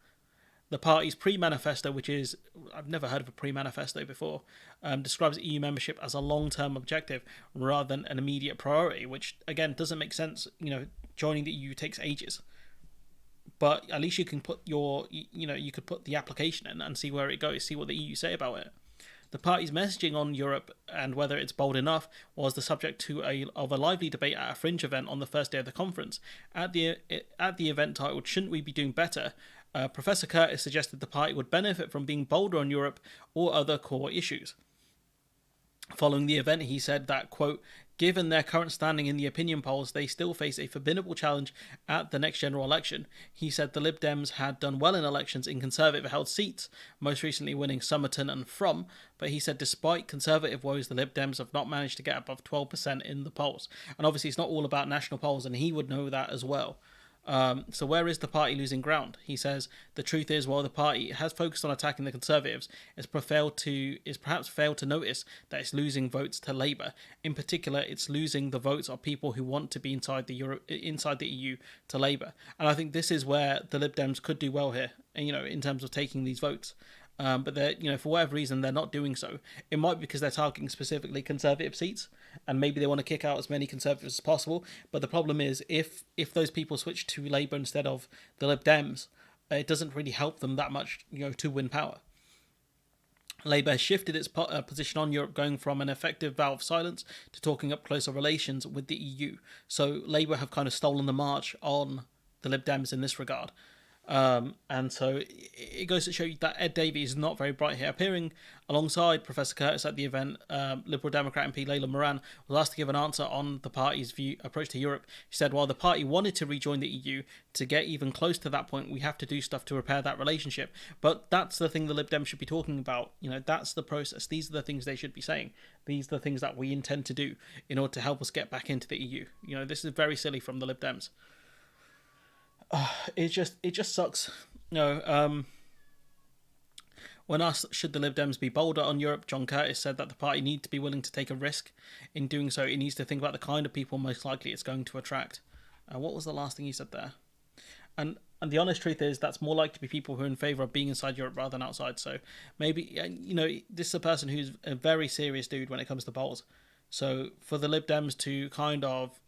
The party's pre-manifesto, which is, I've never heard of a pre-manifesto before, describes EU membership as a long-term objective rather than an immediate priority, which, again, doesn't make sense. Joining the EU takes ages. But at least you can put you could put the application in and see where it goes, see what the EU say about it. The party's messaging on Europe and whether it's bold enough was the subject of a lively debate at a fringe event on the first day of the conference. At the event titled "Shouldn't We Be Doing Better?", Professor Curtis suggested the party would benefit from being bolder on Europe or other core issues. Following the event, he said that, quote, given their current standing in the opinion polls, they still face a formidable challenge at the next general election. He said the Lib Dems had done well in elections in Conservative-held seats, most recently winning Somerton and From, but he said despite Conservative woes, the Lib Dems have not managed to get above 12% in the polls. And obviously it's not all about national polls, and he would know that as well. So where is the party losing ground? He says the truth is, while the party has focused on attacking the Conservatives, it's perhaps failed to notice that it's losing votes to Labour. In particular, it's losing the votes of people who want to be inside the EU to Labour. And I think this is where the Lib Dems could do well here, in terms of taking these votes. but they're, for whatever reason, they're not doing so. It might be because they're targeting specifically Conservative seats, and maybe they want to kick out as many Conservatives as possible. But the problem is, if those people switch to Labour instead of the Lib Dems, it doesn't really help them that much, to win power. Labour has shifted its position on Europe, going from an effective vow of silence to talking up closer relations with the EU. So Labour have kind of stolen the march on the Lib Dems in this regard. And so it goes to show you that Ed Davey is not very bright here. Appearing alongside Professor Curtis at the event, Liberal Democrat MP Layla Moran was asked to give an answer on the party's approach to Europe. She said, while the party wanted to rejoin the EU, to get even close to that point, we have to do stuff to repair that relationship. But that's the thing the Lib Dems should be talking about. That's the process. These are the things they should be saying. These are the things that we intend to do in order to help us get back into the EU. This is very silly from the Lib Dems. It just sucks. When asked should the Lib Dems be bolder on Europe, John Curtis said that the party needs to be willing to take a risk. In doing so, it needs to think about the kind of people most likely it's going to attract. What was the last thing he said there? And the honest truth is that's more likely to be people who are in favour of being inside Europe rather than outside. So maybe, this is a person who's a very serious dude when it comes to polls. So for the Lib Dems to kind of,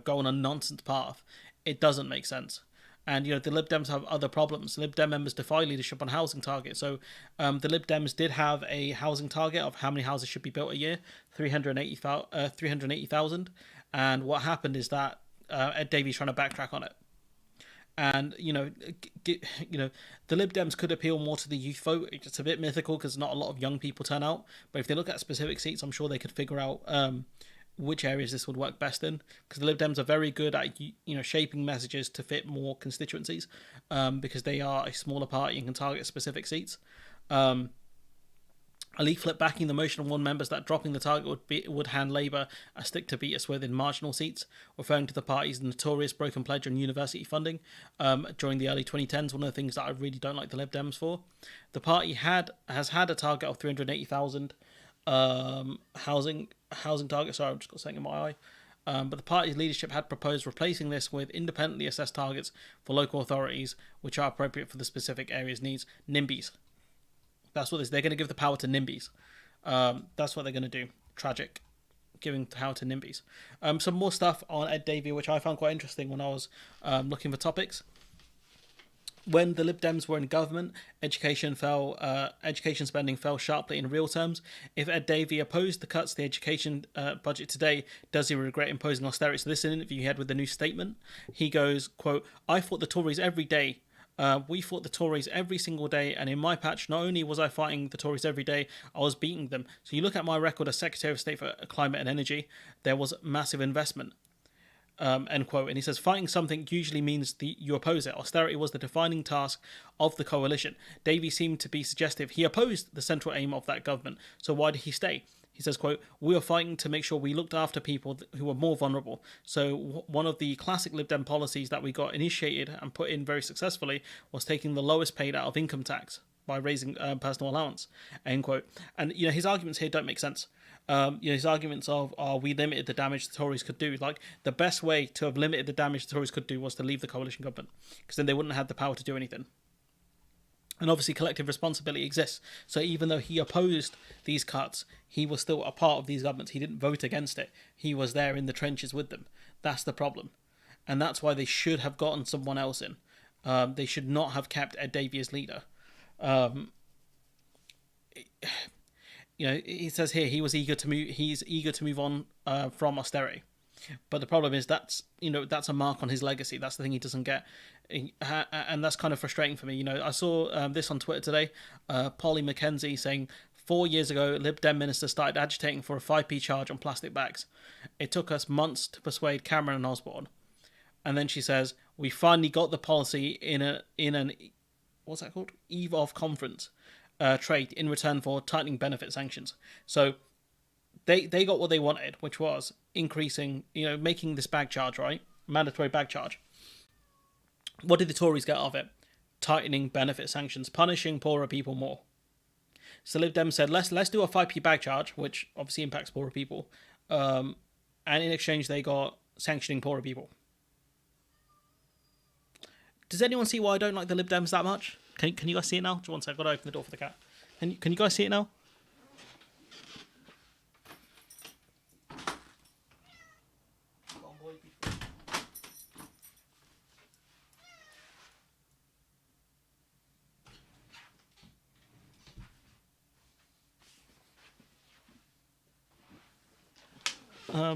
go on a nonsense path, it doesn't make sense. And, the Lib Dems have other problems. Lib Dem members defy leadership on housing targets. So the Lib Dems did have a housing target of how many houses should be built a year, 380,000. And what happened is that Ed Davey's trying to backtrack on it. And, the Lib Dems could appeal more to the youth vote. It's a bit mythical because not a lot of young people turn out. But if they look at specific seats, I'm sure they could figure out which areas this would work best in, because the Lib Dems are very good at shaping messages to fit more constituencies, because they are a smaller party and can target specific seats. A leaflet backing the motion of one members that dropping the target would hand Labour a stick to beat us with in marginal seats, referring to the party's notorious broken pledge on university funding during the early 2010s. One of the things that I really don't like the Lib Dems for. The party has had a target of 380,000 housing target. Sorry, I've just got something in my eye. But the party's leadership had proposed replacing this with independently assessed targets for local authorities, which are appropriate for the specific area's needs. NIMBYs. That's what they're going to give the power to NIMBYs. That's what they're going to do. Tragic. Giving power to NIMBYs. Some more stuff on Ed Davey, which I found quite interesting when I was looking for topics. When the Lib Dems were in government, education spending fell sharply in real terms. If Ed Davey opposed the cuts to the education budget today, does he regret imposing austerity? So this is an interview he had with the New Statement. He goes, quote, I fought the Tories every day. We fought the Tories every single day, and in my patch, not only was I fighting the Tories every day, I was beating them. So you look at my record as Secretary of State for Climate and Energy, there was massive investment. End quote. And he says, fighting something usually means you oppose it. Austerity was the defining task of the coalition. Davey seemed to be suggestive he opposed the central aim of that government. So why did he stay? He says, quote, we were fighting to make sure we looked after people who were more vulnerable. So one of the classic Lib Dem policies that we got initiated and put in very successfully was taking the lowest paid out of income tax by raising personal allowance, end quote. And, his arguments here don't make sense. His arguments of, we limited the damage the Tories could do. Like, the best way to have limited the damage the Tories could do was to leave the coalition government, because then they wouldn't have had the power to do anything. And obviously collective responsibility exists. So even though he opposed these cuts, he was still a part of these governments. He didn't vote against it. He was there in the trenches with them. That's the problem. And that's why they should have gotten someone else in. They should not have kept Ed Davey as leader. He says here he's eager to move on from austerity. But the problem is that's a mark on his legacy. That's the thing he doesn't get. And that's kind of frustrating for me. I saw this on Twitter today. Polly Mackenzie saying 4 years ago, Lib Dem minister started agitating for a 5p charge on plastic bags. It took us months to persuade Cameron and Osborne. And then she says, we finally got the policy in an what's that called? Eve of conference trade in return for tightening benefit sanctions. So they got what they wanted, which was increasing, making this bag charge, right? Mandatory bag charge. What did the Tories get out of it? Tightening benefit sanctions, punishing poorer people more. So Lib Dem said, let's do a 5p bag charge, which obviously impacts poorer people. And in exchange, they got sanctioning poorer people. Does anyone see why I don't like the Lib Dems that much? Can you guys see it now? Just one sec. I've got to open the door for the cat. Can you guys see it now?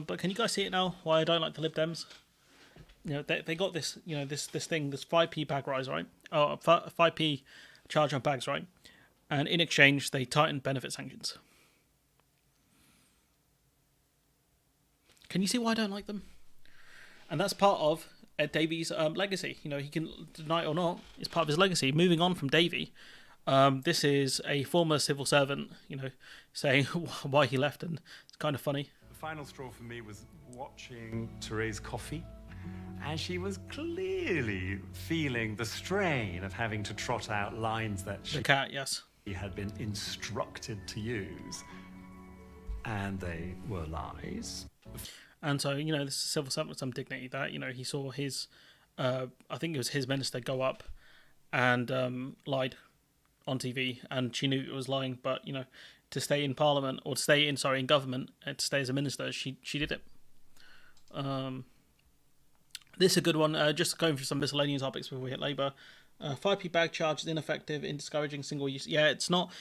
But can you guys see it now? Why I don't like the Lib Dems? You know, they got this, you know, this thing, this 5p bag rise, right? Oh, 5p charge on bags, right? And in exchange, they tightened benefit sanctions. Can you see why I don't like them? And that's part of Ed Davies' legacy. You know, he can deny it or not. It's part of his legacy. Moving on from Davey, this is a former civil servant, you know, saying why he left, and it's kind of funny. The final straw for me was watching Therese Coffey, and she was clearly feeling the strain of having to trot out lines that she The cat, yes. had been instructed to use, and they were lies. And so, you know, this is a civil servant with some dignity that, you know, he saw his, I think it was his minister go up and lied on TV, and she knew it was lying, but, you know, to stay in Parliament, or to stay in, in government, and to stay as a minister, she did it. This is a good one, just going through some miscellaneous topics before we hit Labour. 5p bag charge is ineffective in discouraging single use. Yeah, it's not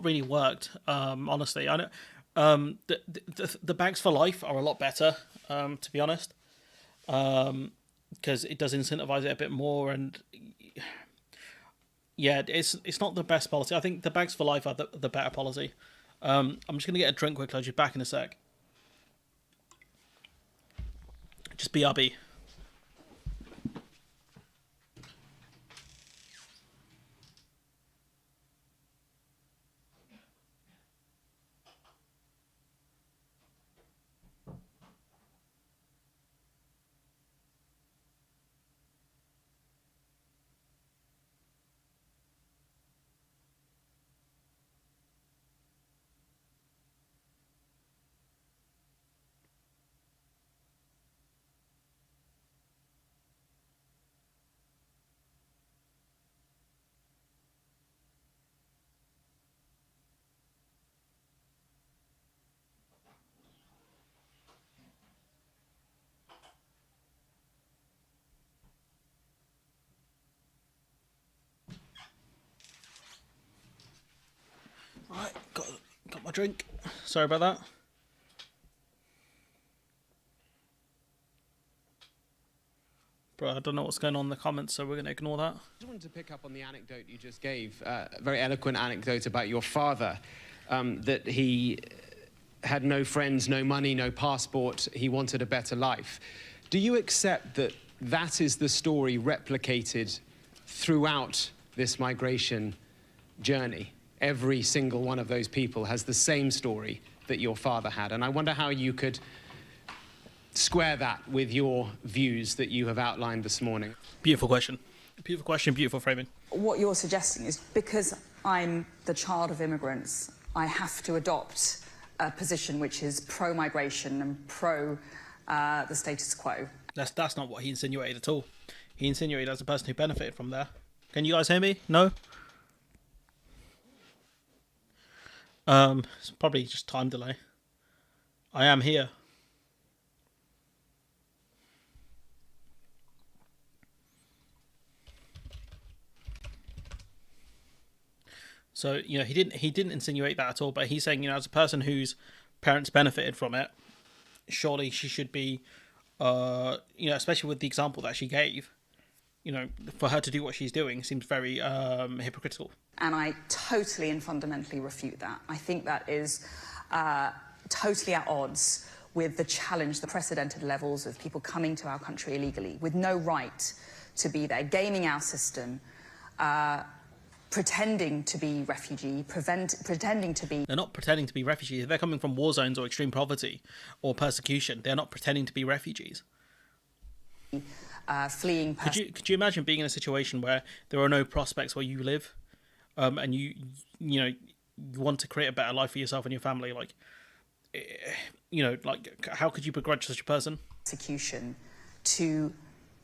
really worked, honestly. I know. The bags for life are a lot better, to be honest, because it does incentivize it a bit more, and yeah, it's not the best policy. I think the bags for life are the better policy. I'm just gonna get a drink quickly. I'll be back in a sec. Just BRB. Right, got my drink. Sorry about that. Bro, I don't know what's going on in the comments, so we're going to ignore that. I just wanted to pick up on the anecdote you just gave, a very eloquent anecdote about your father, that he had no friends, no money, no passport, he wanted a better life. Do you accept that that is the story replicated throughout this migration journey? Every single one of those people has the same story that your father had, and I wonder how you could square that with your views that you have outlined this morning. Beautiful question. Beautiful question, beautiful framing. What you're suggesting is because I'm the child of immigrants, I have to adopt a position which is pro-migration and pro the status quo. That's not what he insinuated at all. He insinuated as a person who benefited from there. Can you guys hear me? No? It's probably just time delay. I am here. So, you know, he didn't insinuate that at all, but he's saying, you know, as a person whose parents benefited from it, surely she should be, you know, especially with the example that she gave, you know, for her to do what she's doing seems very hypocritical. And I totally and fundamentally refute that. I think that is totally at odds with the challenge, the precedented levels of people coming to our country illegally with no right to be there, gaming our system, pretending to be refugee, pretending to be... They're not pretending to be refugees. If they're coming from war zones or extreme poverty or persecution, they're not pretending to be refugees. Fleeing... Could you imagine being in a situation where there are no prospects where you live, and you know, you want to create a better life for yourself and your family? Like, you know, like, how could you begrudge such a person? Persecution to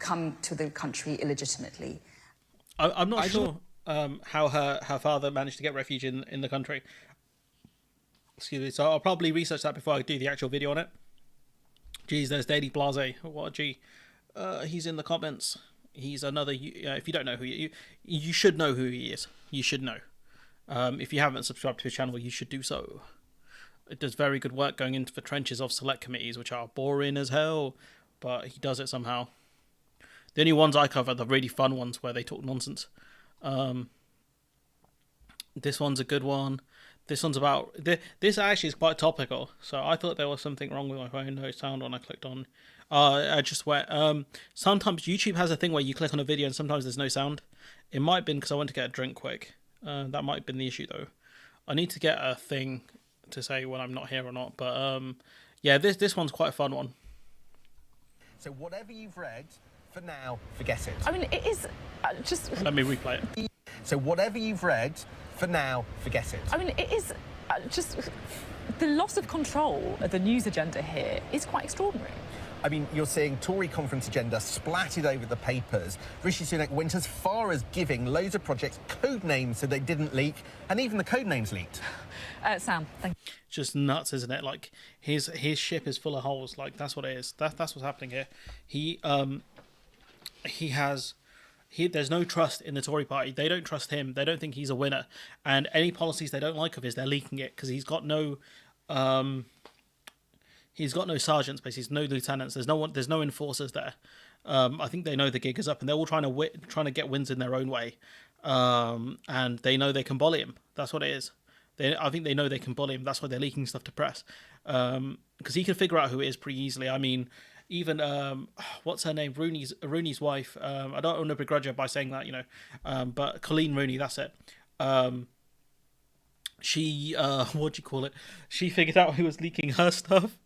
come to the country illegitimately. I'm not sure. how her father managed to get refuge in the country. Excuse me. So I'll probably research that before I do the actual video on it. Geez, there's Daily Blase. What a G. He's in the comments. He's another. If you don't know who you should know who he is. You should know. If you haven't subscribed to his channel, you should do so. It does very good work going into the trenches of select committees, which are boring as hell, but he does it somehow. The only ones I cover are the really fun ones where they talk nonsense. This one's a good one. This one's about... This actually is quite topical, so I thought there was something wrong with my phone. No sound when I clicked on... I just went... sometimes YouTube has a thing where you click on a video and sometimes there's no sound. It might have been because I went to get a drink quick. That might have been the issue, though. I need to get a thing to say when I'm not here or not. But, yeah, this one's quite a fun one. So whatever you've read, for now, forget it. I mean, it is just... Let me replay it. So whatever you've read, for now, forget it. I mean, it is just... The loss of control of the news agenda here is quite extraordinary. I mean, you're seeing Tory conference agenda splattered over the papers. Rishi Sunak went as far as giving loads of projects code names so they didn't leak, and even the code names leaked. Sam, thank you. Just nuts, isn't it? Like his ship is full of holes. Like that's what it is. That's what's happening here. There's no trust in the Tory party. They don't trust him. They don't think he's a winner. And any policies they don't like of his, they're leaking it because he's got no sergeants, basically, no lieutenants. There's no enforcers there. I think they know the gig is up, and they're all trying to get wins in their own way. And they know they can bully him. That's what it is. I think they know they can bully him. That's why they're leaking stuff to press. Because he can figure out who it is pretty easily. I mean, even what's her name? Rooney's wife. I don't want to begrudge her by saying that, but Colleen Rooney. That's it. She what do you call it? She figured out who was leaking her stuff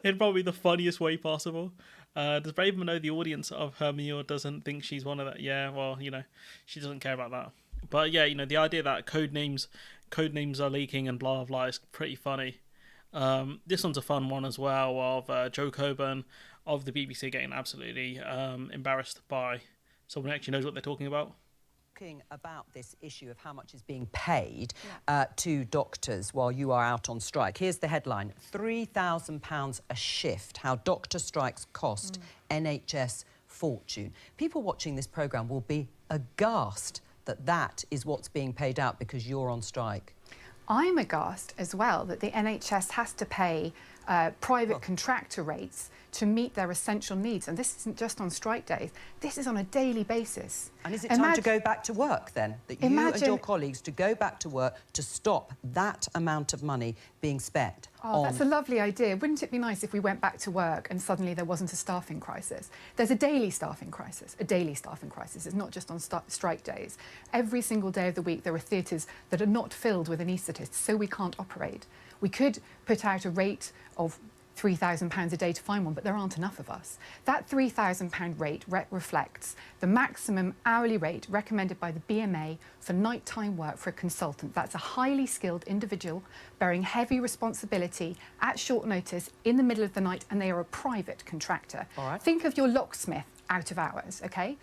in probably the funniest way possible. Does Braverman know the audience of Hermione doesn't think she's one of that? Yeah, well, she doesn't care about that. But yeah, the idea that code names are leaking and blah blah is pretty funny. This one's a fun one as well, of Joe Coburn of the BBC getting absolutely embarrassed by someone who actually knows what they're talking about. About this issue of how much is being paid to doctors while you are out on strike. Here's the headline: £3,000 a shift, how doctor strikes cost NHS fortune. People watching this programme will be aghast that that is what's being paid out because you're on strike. I'm aghast as well that the NHS has to pay private contractor rates to meet their essential needs. And this isn't just on strike days. This is on a daily basis. And is it time to go back to work, then? That you and your colleagues to go back to work to stop that amount of money being spent on... That's a lovely idea. Wouldn't it be nice if we went back to work and suddenly there wasn't a staffing crisis? There's a daily staffing crisis. A daily staffing crisis. It's not just on strike days. Every single day of the week there are theatres that are not filled with anaesthetists, so we can't operate. We could put out a rate of £3,000 a day to find one, but there aren't enough of us. That £3,000 rate reflects the maximum hourly rate recommended by the BMA for nighttime work for a consultant. That's a highly skilled individual bearing heavy responsibility at short notice in the middle of the night, and they are a private contractor. All right. Think of your locksmith out of hours, okay?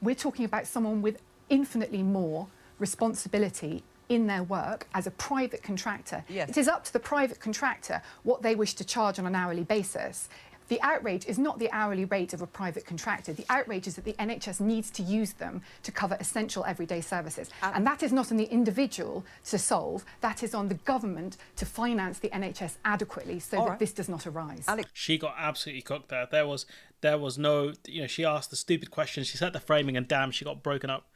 We're talking about someone with infinitely more responsibility in their work as a private contractor. Yes. It is up to the private contractor what they wish to charge on an hourly basis. The outrage is not the hourly rate of a private contractor. The outrage is that the NHS needs to use them to cover essential everyday services. And that is not on the individual to solve. That is on the government to finance the NHS adequately so that this does not arise. She got absolutely cooked there. There was no, she asked the stupid questions. She set the framing and damn, she got broken up.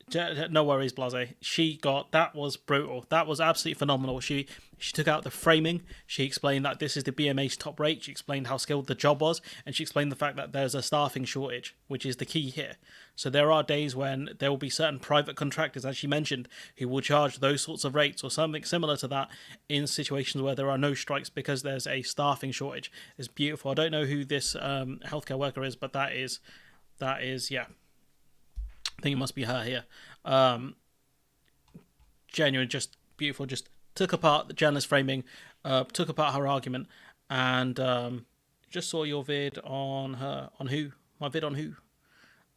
No worries, Blase. That was brutal. That was absolutely phenomenal. She took out the framing. She explained that this is the BMA's top rate. She explained how skilled the job was, and she explained the fact that there's a staffing shortage, which is the key here. So there are days when there will be certain private contractors, as she mentioned, who will charge those sorts of rates or something similar to that in situations where there are no strikes because there's a staffing shortage. It's beautiful. I don't know who this healthcare worker is, but that is yeah. I think it must be her here. Genuine, just beautiful. Just took apart the journalist framing, took apart her argument, and just saw your vid on her. On who? My vid on who?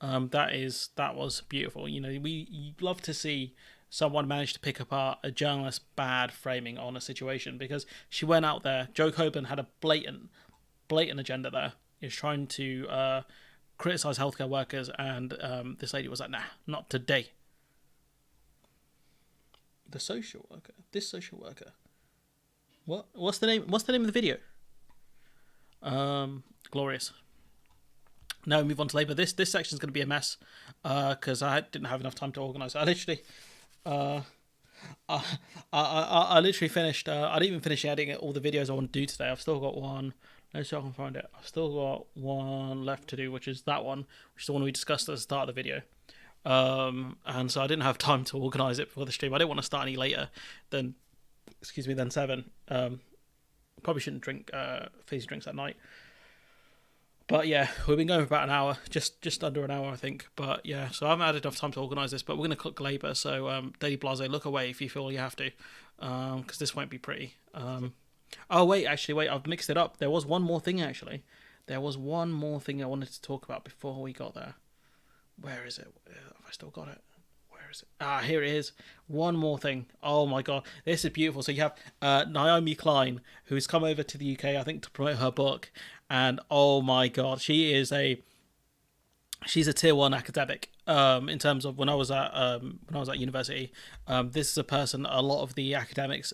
That was beautiful. You love to see someone manage to pick apart a journalist's bad framing on a situation, because she went out there. Joe Coburn had a blatant agenda there. He was trying to criticize healthcare workers, and this lady was like, "Nah, not today." This social worker. What's the name? What's the name of the video? Glorious. Now we move on to Labour. This section is going to be a mess because I didn't have enough time to organise. I literally, I literally finished. I didn't even finish editing all the videos I want to do today. I've still got one. Let's see if I can find it. I've still got one left to do, which is that one, which is the one we discussed at the start of the video. And so I didn't have time to organise it before the stream. I didn't want to start any later than 7. Probably shouldn't drink fizzy drinks at night. But yeah, we've been going for about an hour, just under an hour, I think. But yeah, so I haven't had enough time to organise this, but we're going to cook Labour. So Daily Blase, look away if you feel you have to, because this won't be pretty. Oh, wait, I've mixed it up. There was one more thing, actually. There was one more thing I wanted to talk about before we got there. Where is it? Have I still got it? Where is it? Ah, here it is. One more thing. Oh my God, this is beautiful. So you have Naomi Klein, who's come over to the UK, I think, to promote her book. And oh my God, she's a tier 1 academic. In terms of when I was at university, this is a person a lot of the academics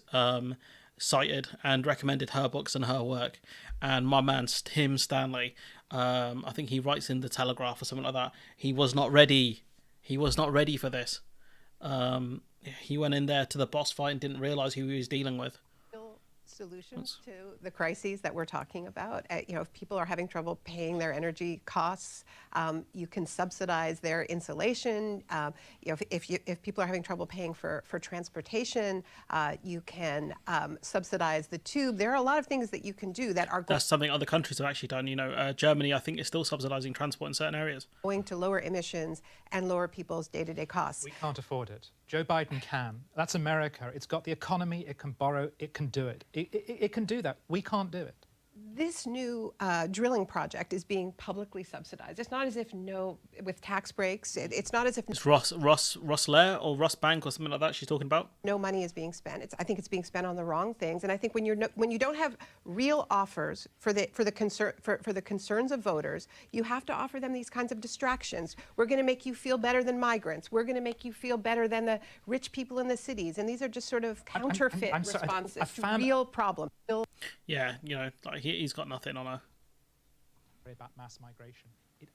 cited and recommended her books and her work. And my man Tim Stanley, I think he writes in the Telegraph or something like that. He was not ready. He was not ready for this. He went in there to the boss fight and didn't realise who he was dealing with. Solutions to the crises that we're talking about. If people are having trouble paying their energy costs, you can subsidize their insulation. If people are having trouble paying for transportation, you can subsidize the tube. There are a lot of things that you can do that are that's something other countries have actually done. Germany, I think, is still subsidizing transport in certain areas, going to lower emissions and lower people's day-to-day costs. We can't afford it. Joe Biden can. That's America. It's got the economy. It can borrow. It can do it. It can do that. We can't do it. This new drilling project is being publicly subsidized. It's not as if with tax breaks. It's not as if it's Ross Lair or Ross Bank or something like that she's talking about. No money is being spent. I think it's being spent on the wrong things. And I think when you don't have real offers for the concerns of voters, you have to offer them these kinds of distractions. We're going to make you feel better than migrants. We're going to make you feel better than the rich people in the cities. And these are just sort of counterfeit responses to real problems. Yeah, like he's got nothing on her. About mass migration. It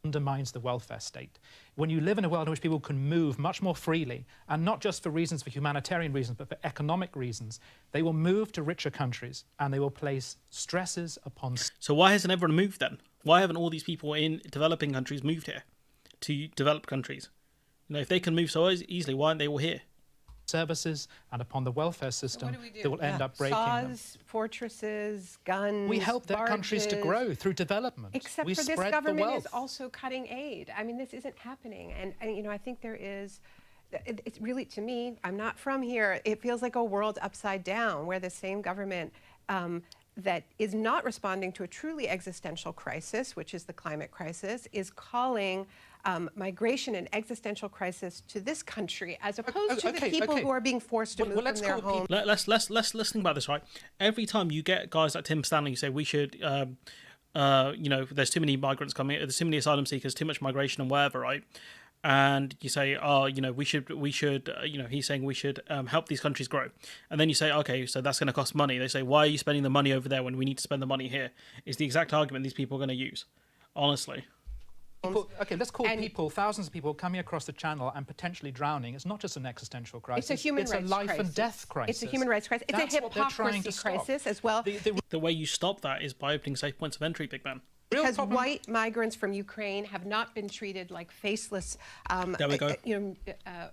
undermines the welfare state. When you live in a world in which people can move much more freely, and not just for humanitarian reasons, but for economic reasons, they will move to richer countries and they will place stresses upon... So why hasn't everyone moved then? Why haven't all these people in developing countries moved here to developed countries? If they can move so easily, why aren't they all here? Services and upon the welfare system that will end up breaking them. Fortresses, guns, we help their countries to grow through development. Except for this government is also cutting aid. I mean, this isn't happening. And I think there is, it's really, to me, I'm not from here, it feels like a world upside down where the same government that is not responding to a truly existential crisis, which is the climate crisis, is calling migration and existential crisis to this country, as opposed to the people who are being forced to move from their home. Let's think about this, right? Every time you get guys like Tim Stanley who say we should, there's too many migrants coming, there's too many asylum seekers, too much migration and whatever, right? And you say, we should, he's saying we should help these countries grow. And then you say, okay, so that's going to cost money. They say, why are you spending the money over there when we need to spend the money here? It's the exact argument these people are going to use, honestly. Let's call people, thousands of people coming across the channel and potentially drowning. It's not just an existential crisis. It's a human rights crisis. It's a life and death crisis. It's a human rights crisis. It's a hypocrisy crisis as well. The way you stop that is by opening safe points of entry, big man. Because white migrants from Ukraine have not been treated like faceless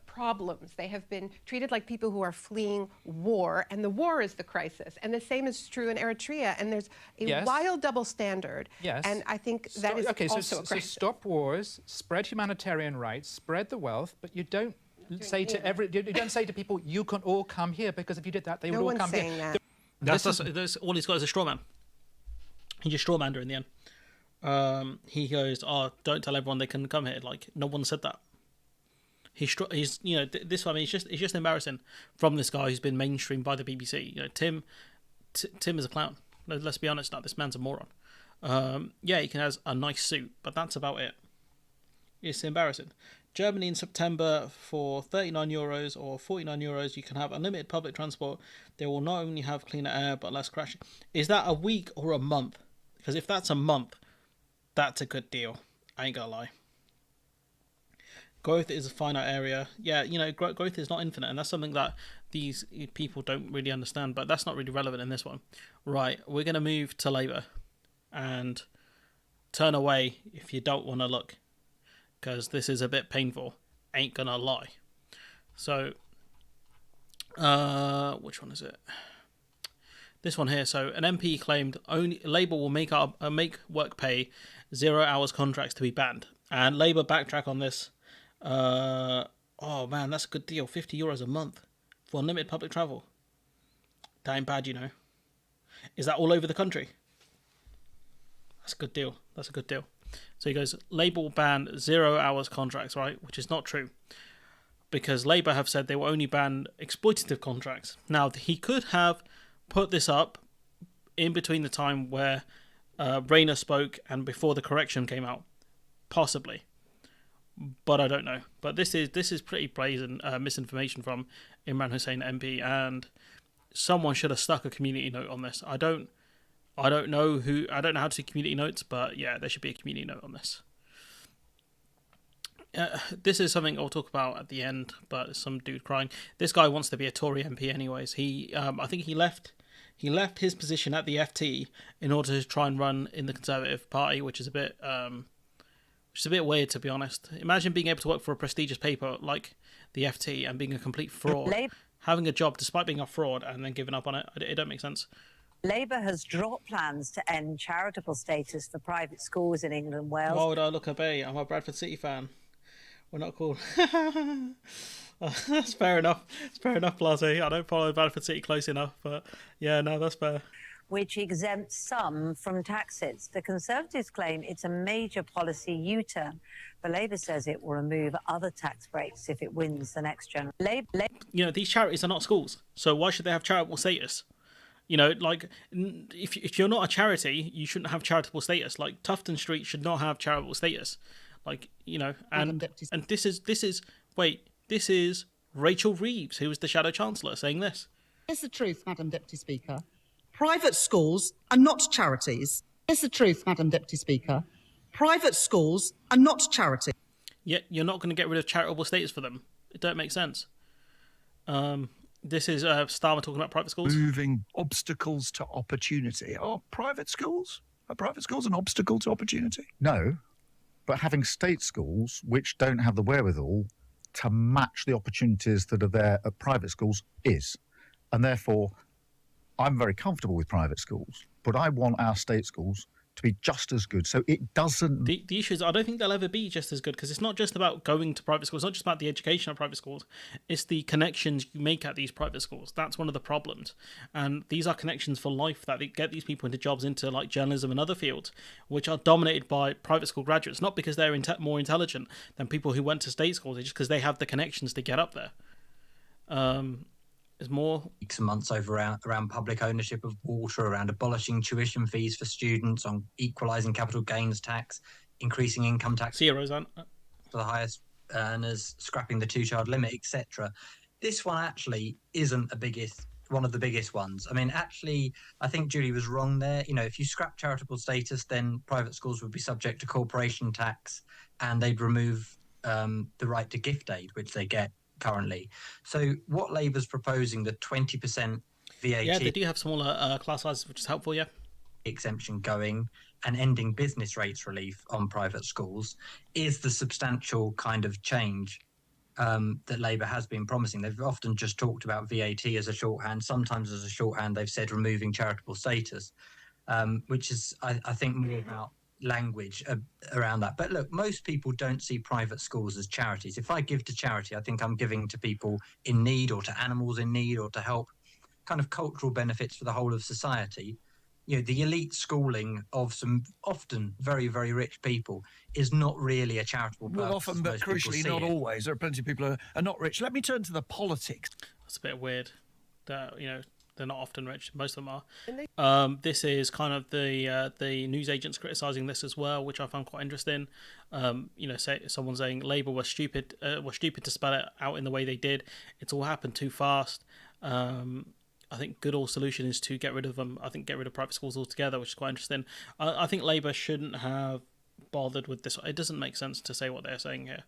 problems. They have been treated like people who are fleeing war, and the war is the crisis. And the same is true in Eritrea. And there's a wild double standard. Yes. And I think that is also a crisis. So stop wars, spread humanitarian rights, spread the wealth, but you don't say to people, you can all come here, because if you did that, they would all come here. That's all he's got is a straw man. He just strawmanned her in the end. he goes, "Oh, don't tell everyone they can come here." Like, no one said that. He's this. I mean, it's just embarrassing from this guy who's been mainstreamed by the BBC. Tim is a clown. Let's be honest. Now, this man's a moron. Yeah, he can has a nice suit, but that's about it. It's embarrassing. Germany in September, for €39 or €49, you can have unlimited public transport. They will not only have cleaner air but less crashing. Is that a week or a month? Because if that's a month, that's a good deal. I ain't gonna lie. Growth is a finite area. Yeah, growth is not infinite, and that's something that these people don't really understand, but that's not really relevant in this one. Right, we're going to move to Labour, and turn away if you don't want to look, because this is a bit painful. Ain't gonna lie. So, which one is it? This one here. So, an MP claimed only Labour will make work pay 0 hours contracts to be banned, and Labour backtrack on this. Oh man, that's a good deal. €50 a month for unlimited public travel. That ain't bad, Is that all over the country? That's a good deal. So he goes, Labour will ban 0 hours contracts, right? Which is not true, because Labour have said they will only ban exploitative contracts. Now, he could have put this up in between the time where Rayner spoke and before the correction came out, possibly. But I don't know. But this is pretty brazen misinformation from Imran Hussain MP, and someone should have stuck a community note on this. I don't know how to see community notes, but yeah, there should be a community note on this. This is something I'll talk about at the end, but some dude crying. This guy wants to be a Tory MP anyways. I think he left his position at the FT in order to try and run in the Conservative Party, which is a bit weird, to be honest. Imagine being able to work for a prestigious paper like the FT and being a complete fraud. Having a job despite being a fraud and then giving up on it. It don't make sense. Labour has dropped plans to end charitable status for private schools in England and Wales. Why would I look obey? I'm a Bradford City fan. We're not called. That's fair enough. It's fair enough, Blase. I don't follow Bradford City close enough, but yeah, no, that's fair. Which exempts some from taxes. The Conservatives claim it's a major policy U-turn, but Labour says it will remove other tax breaks if it wins the next general. These charities are not schools, so why should they have charitable status? If you're not a charity, you shouldn't have charitable status. Like, Tufton Street should not have charitable status. And this is Rachel Reeves, who is the Shadow Chancellor, saying this. Here's the truth, Madam Deputy Speaker. Private schools are not charities. Here's the truth, Madam Deputy Speaker. Private schools are not charities. Yet you're not going to get rid of charitable status for them. It don't make sense. This is Starmer talking about private schools. Moving obstacles to opportunity. Are private schools an obstacle to opportunity? No, but having state schools which don't have the wherewithal to match the opportunities that are there at private schools is. And therefore, I'm very comfortable with private schools, but I want our state schools to be just as good. So it doesn't... The issue is I don't think they'll ever be just as good, because it's not just about going to private schools. It's not just about the education of private schools. It's the connections you make at these private schools. That's one of the problems. And these are connections for life that get these people into jobs into like journalism and other fields, which are dominated by private school graduates, not because they're more intelligent than people who went to state schools. It's just because they have the connections to get up there. There's more weeks and months over around public ownership of water, around abolishing tuition fees for students, on equalising capital gains tax, increasing income tax for the highest earners, scrapping the 2-child limit, etc. This one actually isn't one of the biggest ones. I mean, actually, I think Julie was wrong there. If you scrap charitable status, then private schools would be subject to corporation tax, and they'd remove the right to gift aid, which they get currently. So what Labour's proposing, the 20% VAT... Yeah, they do have smaller class sizes, which is helpful, yeah. ...exemption going, and ending business rates relief on private schools is the substantial kind of change that Labour has been promising. They've often just talked about VAT as a shorthand. Sometimes as a shorthand, they've said removing charitable status, which is, I think, more about language around that. But look, most people don't see private schools as charities. If I give to charity, I think I'm giving to people in need, or to animals in need, or to help kind of cultural benefits for the whole of society. the elite schooling of some often very, very rich people is not really a charitable purpose. Well, often, but crucially, not always. There are plenty of people who are not rich. Let me turn to the politics. That's a bit weird. That they're not often rich. Most of them are. This is kind of the news agents criticising this as well, which I found quite interesting. Someone saying Labour were stupid to spell it out in the way they did. It's all happened too fast. I think good old solution is to get rid of them. I think get rid of private schools altogether, which is quite interesting. I think Labour shouldn't have bothered with this. It doesn't make sense to say what they're saying here.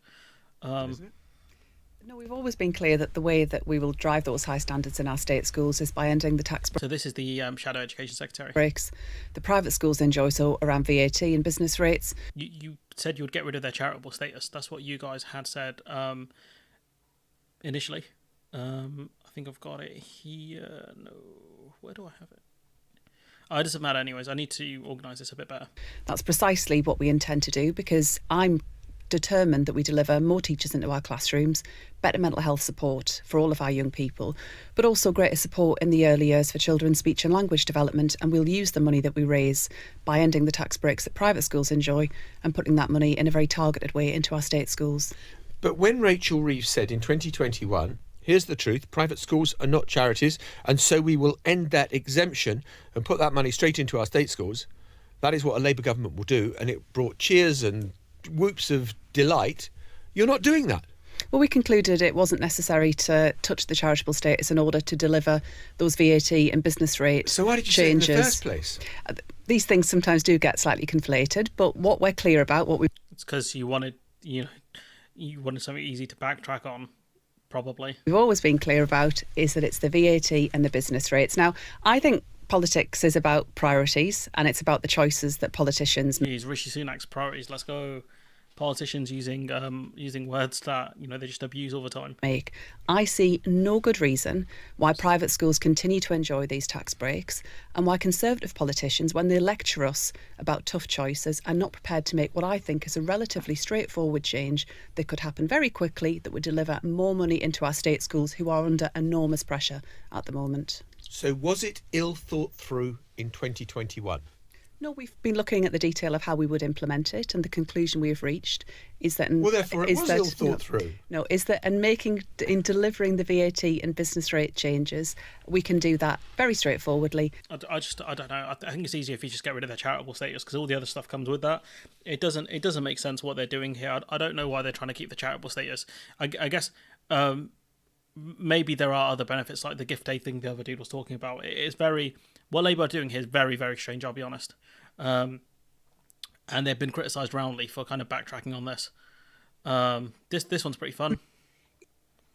No, we've always been clear that the way that we will drive those high standards in our state schools is by ending the tax breaks. So this is the Shadow Education Secretary. Breaks the private schools enjoy, so around VAT and business rates. You said you would get rid of their charitable status. That's what you guys had said initially. I think I've got it here. No, where do I have it? It doesn't matter anyways. I need to organise this a bit better. That's precisely what we intend to do, because I'm determined that we deliver more teachers into our classrooms, better mental health support for all of our young people, but also greater support in the early years for children's speech and language development. And we'll use the money that we raise by ending the tax breaks that private schools enjoy and putting that money in a very targeted way into our state schools. But when Rachel Reeves said in 2021, here's the truth, private schools are not charities, and so we will end that exemption and put that money straight into our state schools, that is what a Labour government will do, and it brought cheers and whoops of delight. You're not doing that. Well, we concluded it wasn't necessary to touch the charitable status in order to deliver those VAT and business rate changes. So why did you say it in the first place? These things sometimes do get slightly conflated, but what we're clear about, it's because you wanted something easy to backtrack on. Probably. We've always been clear about is that it's the VAT and the business rates. Now, I think politics is about priorities, and it's about the choices that politicians make. Use Rishi Sunak's priorities. Let's go. Politicians using words that they just abuse all the time. I see no good reason why private schools continue to enjoy these tax breaks, and why Conservative politicians, when they lecture us about tough choices, are not prepared to make what I think is a relatively straightforward change that could happen very quickly, that would deliver more money into our state schools, who are under enormous pressure at the moment. So was it ill thought through in 2021? No, we've been looking at the detail of how we would implement it, and the conclusion we have reached is that... Well, therefore, it was ill thought through. No, is that in delivering the VAT and business rate changes, we can do that very straightforwardly. I don't know. I think it's easier if you just get rid of their charitable status, because all the other stuff comes with that. It doesn't make sense what they're doing here. I don't know why they're trying to keep the charitable status. I guess maybe there are other benefits, like the gift aid thing the other dude was talking about. It's very... What Labour are doing here is very, very strange, I'll be honest. And they've been criticised roundly for kind of backtracking on this. This one's pretty fun.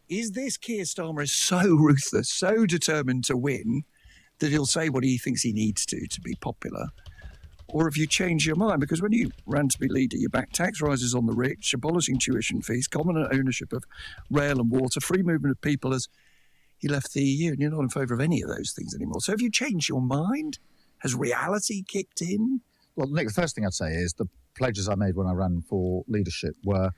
Is this Keir Starmer is so ruthless, so determined to win, that he'll say what he thinks he needs to be popular? Or have you changed your mind? Because when you ran to be leader, you backed tax rises on the rich, abolishing tuition fees, common ownership of rail and water, free movement of people as he left the EU, and you're not in favour of any of those things anymore. So have you changed your mind? Has reality kicked in? Well, Nick, the first thing I'd say is the pledges I made when I ran for leadership were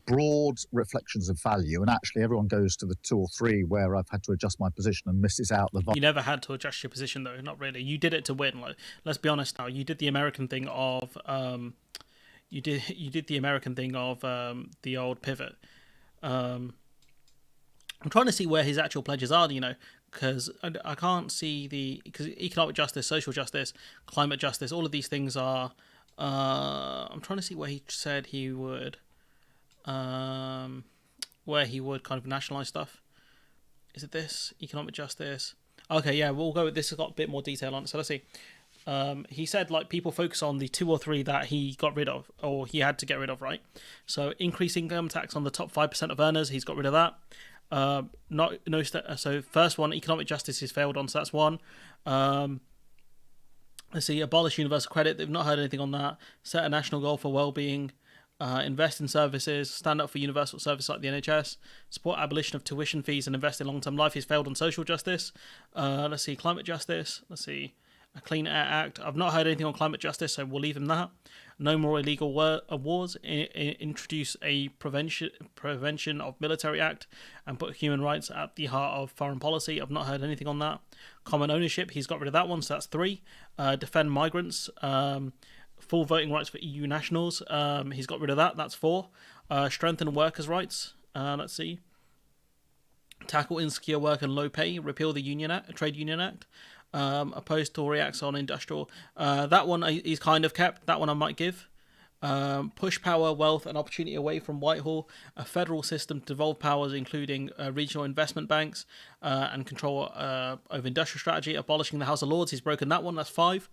broad reflections of value, and actually everyone goes to the 2 or 3 where I've had to adjust my position and misses out the... You never had to adjust your position, though, not really. You did it to win. Like, let's be honest now. You did the American thing of... You did the American thing of the old pivot. I'm trying to see where his actual pledges are, because I can't see because economic justice, social justice, climate justice, all of these things are... I'm trying to see where he said he would... kind of nationalise stuff. Is it this? Economic justice. Okay, yeah, we'll go with this. Has got a bit more detail on it, so let's see. He said, people focus on the 2 or 3 that he got rid of, or he had to get rid of, right? So increasing income tax on the top 5% of earners, he's got rid of that. So first one, economic justice is failed on, so that's one. Let's see, abolish universal credit. They've not heard anything on that. Set a national goal for well-being. Invest in services. Stand up for universal service like the NHS. Support abolition of tuition fees and invest in long-term life. He's failed on social justice. Let's see, climate justice. Let's see. a Clean Air Act. I've not heard anything on climate justice, so we'll leave him that. No more illegal wars. Introduce a prevention of military act and put human rights at the heart of foreign policy. I've not heard anything on that. Common ownership, he's got rid of that one, so that's 3. Defend migrants. Full voting rights for EU nationals. He's got rid of that. That's 4. Strengthen workers' rights. Let's see. Tackle insecure work and low pay. Repeal the Trade Union Act. Oppose Tory acts on industrial. That one he's kind of kept. That one I might give. Push power, wealth, and opportunity away from Whitehall. A federal system to devolve powers, including regional investment banks and control over industrial strategy. Abolishing the House of Lords. He's broken that one. That's 5.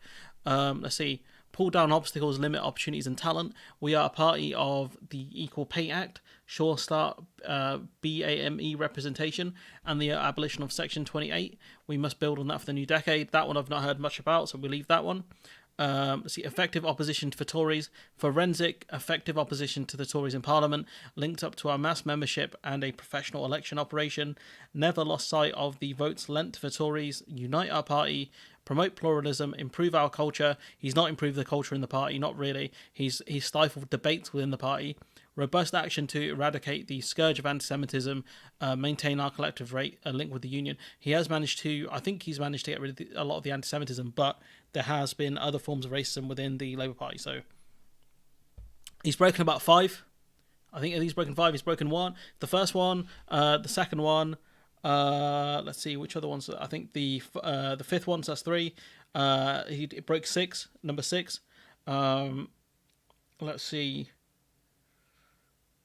Let's see. Pull down obstacles, limit opportunities and talent. We are a party of the Equal Pay Act, Sure Start BAME representation, and the abolition of Section 28. We must build on that for the new decade. That one I've not heard much about, so we'll leave that one. Let's see, effective opposition for Tories. Forensic, effective opposition to the Tories in Parliament, linked up to our mass membership and a professional election operation. Never lost sight of the votes lent for Tories. Unite our party. Promote pluralism, improve our culture. He's not improved the culture in the party, not really. He's stifled debates within the party. Robust action to eradicate the scourge of anti-Semitism, maintain our collective link with the union. I think he's managed to get rid of a lot of the anti-Semitism, but there has been other forms of racism within the Labour Party. So he's broken about 5. I think he's broken 5. He's broken 1. The first one, the second one. Let's see which other ones. I think the 5th one, so that's 3. He broke 6, number 6. Let's see.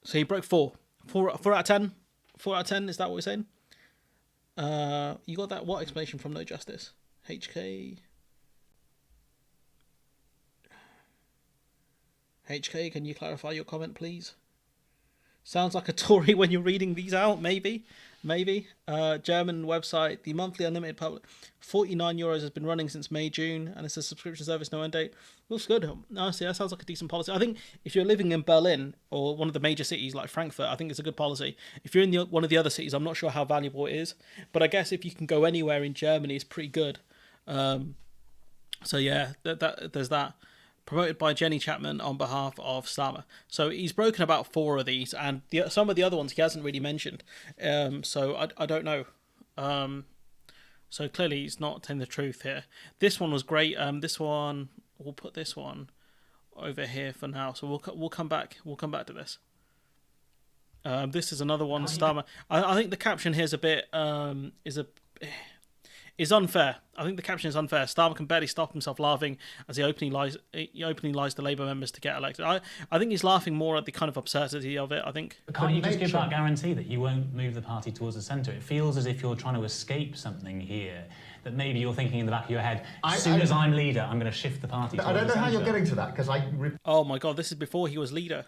So he broke 4 out of 10. 4 out of 10. Is that what we're saying? You got that what explanation from No Justice? HK, can you clarify your comment, please? Sounds like a Tory when you're reading these out, maybe. German website, the monthly unlimited public, €49 has been running since May, June, and it's a subscription service, no end date. Looks good. Honestly, that sounds like a decent policy. I think if you're living in Berlin or one of the major cities like Frankfurt, I think it's a good policy. If you're in one of the other cities, I'm not sure how valuable it is, but I guess if you can go anywhere in Germany, it's pretty good. So yeah, there's that. Promoted by Jenny Chapman on behalf of Starmer. So he's broken about 4 of these, and some of the other ones he hasn't really mentioned. So I don't know. So clearly he's not telling the truth here. This one was great. This one, we'll put this one over here for now. So we'll come back. We'll come back to this. This is another one. Starmer. I think the caption here is a bit is unfair. I think the caption is unfair. Starmer can barely stop himself laughing as he openly lies to Labour members to get elected. I think he's laughing more at the kind of absurdity of it, I think. But can't you just give that guarantee that you won't move the party towards the centre? It feels as if you're trying to escape something here, that maybe you're thinking in the back of your head, as soon as I'm leader, I'm going to shift the party towards the centre. I don't know how you're getting to that, because Oh my God, this is before he was leader.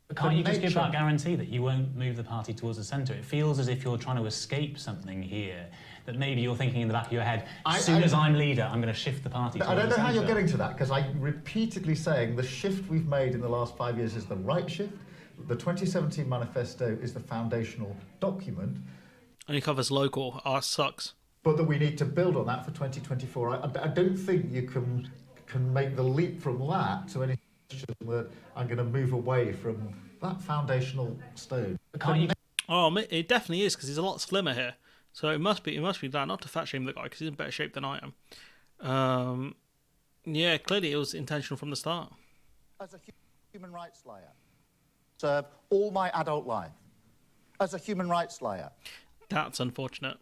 But can't you just give that guarantee that you won't move the party towards the centre? It feels as if you're trying to escape something here, that maybe you're thinking in the back of your head, as soon as I'm leader, I'm going to shift the party towards the centre. I don't know how you're getting to that, because I'm repeatedly saying the shift we've made in the last 5 years is the right shift. The 2017 manifesto is the foundational document. And it covers local. Ours sucks. But that we need to build on that for 2024. I don't think you can make the leap from that to any that I'm going to move away from that foundational stone. Oh, it definitely is, because he's a lot slimmer here. So it must be that, not to fat shame the guy, because he's in better shape than I am. Yeah, clearly it was intentional from the start. As a human rights slayer, serve all my adult life. As a human rights slayer. That's unfortunate.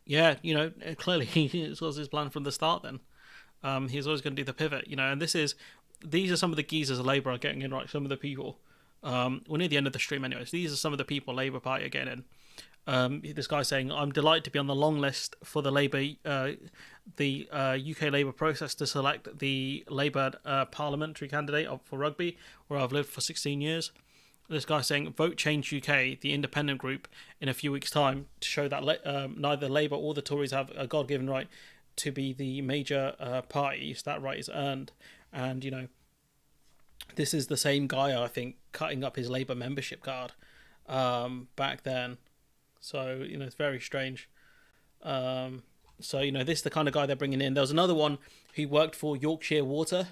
Yeah, clearly it was his plan from the start then. He's always going to do the pivot, and these are some of the geezers of Labour are getting in, right? Some of the people. We're near the end of the stream anyways. These are some of the people Labour Party are getting in. This guy saying, I'm delighted to be on the long list for the UK Labour process to select the Labour parliamentary candidate for rugby, where I've lived for 16 years. This guy saying, Vote Change UK, the independent group, in a few weeks' time, to show that neither Labour or the Tories have a God-given right to be the major parties. That right is earned. And, this is the same guy, I think, cutting up his Labour membership card back then. So, it's very strange. So, you know, this is the kind of guy they're bringing in. There was another one who worked for Yorkshire Water.